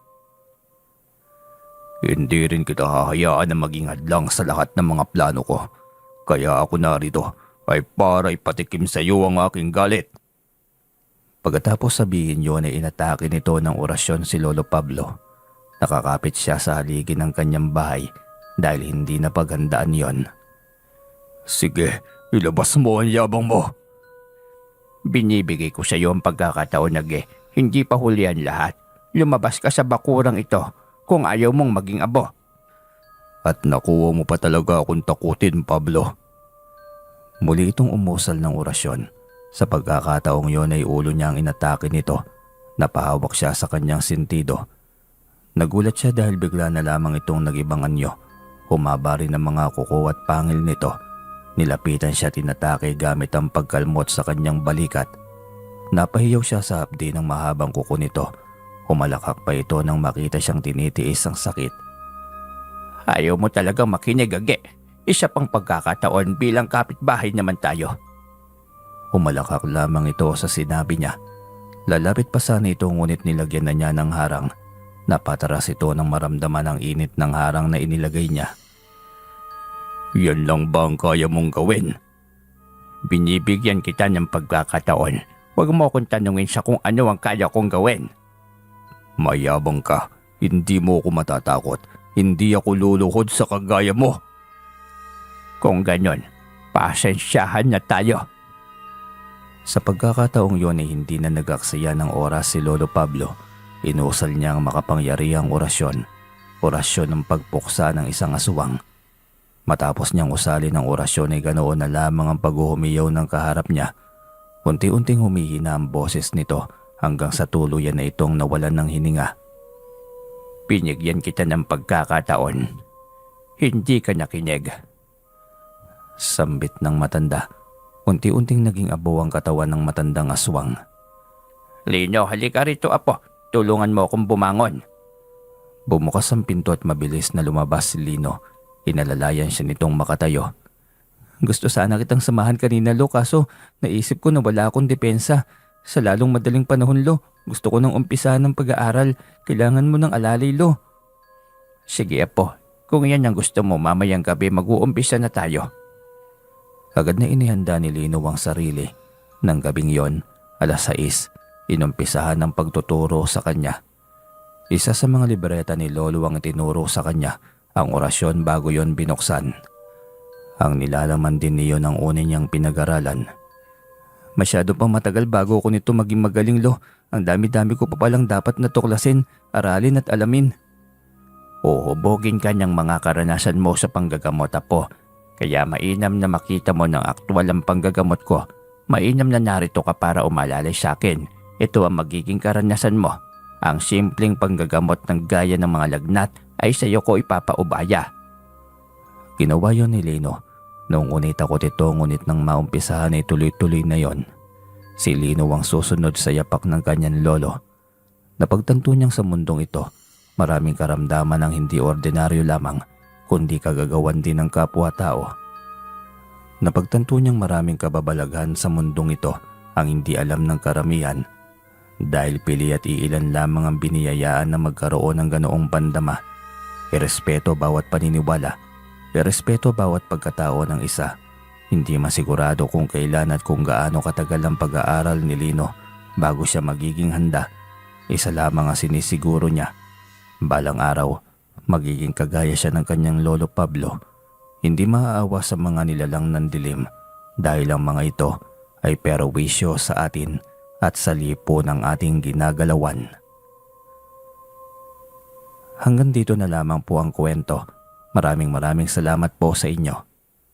Hindi rin kita hahayaan na maging hadlang sa lahat ng mga plano ko. Kaya ako narito ay para ipatikim sa iyo ang aking galit. Pagkatapos sabihin yun ay inatake nito ng orasyon si Lolo Pablo. Nakakapit siya sa haligi ng kanyang bahay dahil hindi na paghandaan yon. Sige, ilabas mo ang yabang mo. Binibigay ko sa iyo ang pagkakataon, Agi. Hindi pa huli ang lahat. Lumabas ka sa bakurang ito kung ayaw mong maging abo. At nakuha mo pa talaga akong takutin, Pablo. Muli itong umusal ng orasyon. Sa pagkakataong yon ay ulo niya ang inatake nito. Napahawak siya sa kanyang sentido. Nagulat siya dahil bigla na lamang itong nagibang anyo. Humaba rin ang mga kuko at pangil nito. Nilapitan siya tinatake gamit ang pagkalmot sa kanyang balikat. Napahiyaw siya sa hapdi ng mahabang kuko nito. Humalakak pa ito nang makita siyang tinitiis ang sakit. Ayaw mo talagang makinig, Agi. Isa pang pagkakataon bilang kapitbahay naman tayo. Humalakak lamang ito sa sinabi niya. Lalapit pa sana ito ngunit nilagyan na niya ng harang. Napataras ito nang maramdaman ang init ng harang na inilagay niya. Yan lang ba ang kaya mong gawin? Binibigyan kita ng pagkakataon. Huwag mo akong tanungin sa kung ano ang kaya kong gawin. Mayabang ka, hindi mo ako matatakot. Hindi ako luluhod sa kagaya mo. Kung ganon, pasensyahan na tayo. Sa pagkakataong yon ay hindi na nag-aksaya ng oras si Lolo Pablo. Inusal niya ang makapangyarihang orasyon. Orasyon ng pagpuksa ng isang aswang. Matapos niyang usalin ang orasyon ay ganoon na lamang ang paghuhumiyaw ng kaharap niya. Unti-unting humihina ang boses nito hanggang sa tuluyan na itong nawalan ng hininga. Binigyan kita ng pagkakataon. Hindi ka nakinig. Sambit ng matanda. Unti-unting naging abo ang katawan ng matandang aswang. Lino, halika rito apo. Tulungan mo akong bumangon. Bumukas ang pinto at mabilis na lumabas si Lino. Inalalayan siya nitong makatayo. Gusto sana kitang samahan kanina, Lo, kaso naisip ko na wala akong depensa. Sa lalong madaling panahon, Lo, gusto ko nang umpisahan ng pag-aaral. Kailangan mo ng alalay, Lo. Sige apo, kung yan ang gusto mo, mamayang gabi mag-uumpisa na tayo. Agad na inihanda ni Lino ang sarili. Nang gabing yon, 6:00, inumpisahan ng pagtuturo sa kanya. Isa sa mga libreta ni Lolo ang itinuro sa kanya ang orasyon bago yon binuksan. Ang nilalaman din niyon ang una niyang pinag-aralan. Masyado pang matagal bago ko nito maging magaling, Lo. Ang dami-dami ko pa palang dapat natuklasin, aralin at alamin. Uhubogin ka ng mga karanasan mo sa panggagamot apo. Kaya mainam na makita mo ng aktwal ang panggagamot ko. Mainam na narito ka para umalalay sa akin. Ito ang magiging karanasan mo. Ang simpleng panggagamot ng gaya ng mga lagnat ay sa iyo ko ipapaubaya. Ginawa yon ni Lino. Noong unay takot ito, ngunit nang maumpisahan ay tuloy-tuloy na yon. Si Lino ang susunod sa yapak ng kanyang lolo. Napagtanto niyang sa mundong ito, maraming karamdaman ang hindi ordinaryo lamang, kundi kagagawan din ng kapwa-tao. Napagtanto niyang maraming kababalaghan sa mundong ito ang hindi alam ng karamihan. Dahil pili at iilan lamang ang biniyayaan na magkaroon ng ganoong pandama. Irespeto bawat paniniwala, irespeto bawat pagkatao ng isa. Hindi masigurado kung kailan at kung gaano katagal ang pag-aaral ni Lino bago siya magiging handa. Isa lamang ang sinisiguro niya. Balang araw, magiging kagaya siya ng kanyang lolo Pablo. Hindi maaawa sa mga nilalang ng dilim dahil ang mga ito ay perwisyo sa atin at sa lipo ng ating ginagalawan. Hanggang dito na lamang po ang kwento. Maraming salamat po sa inyo.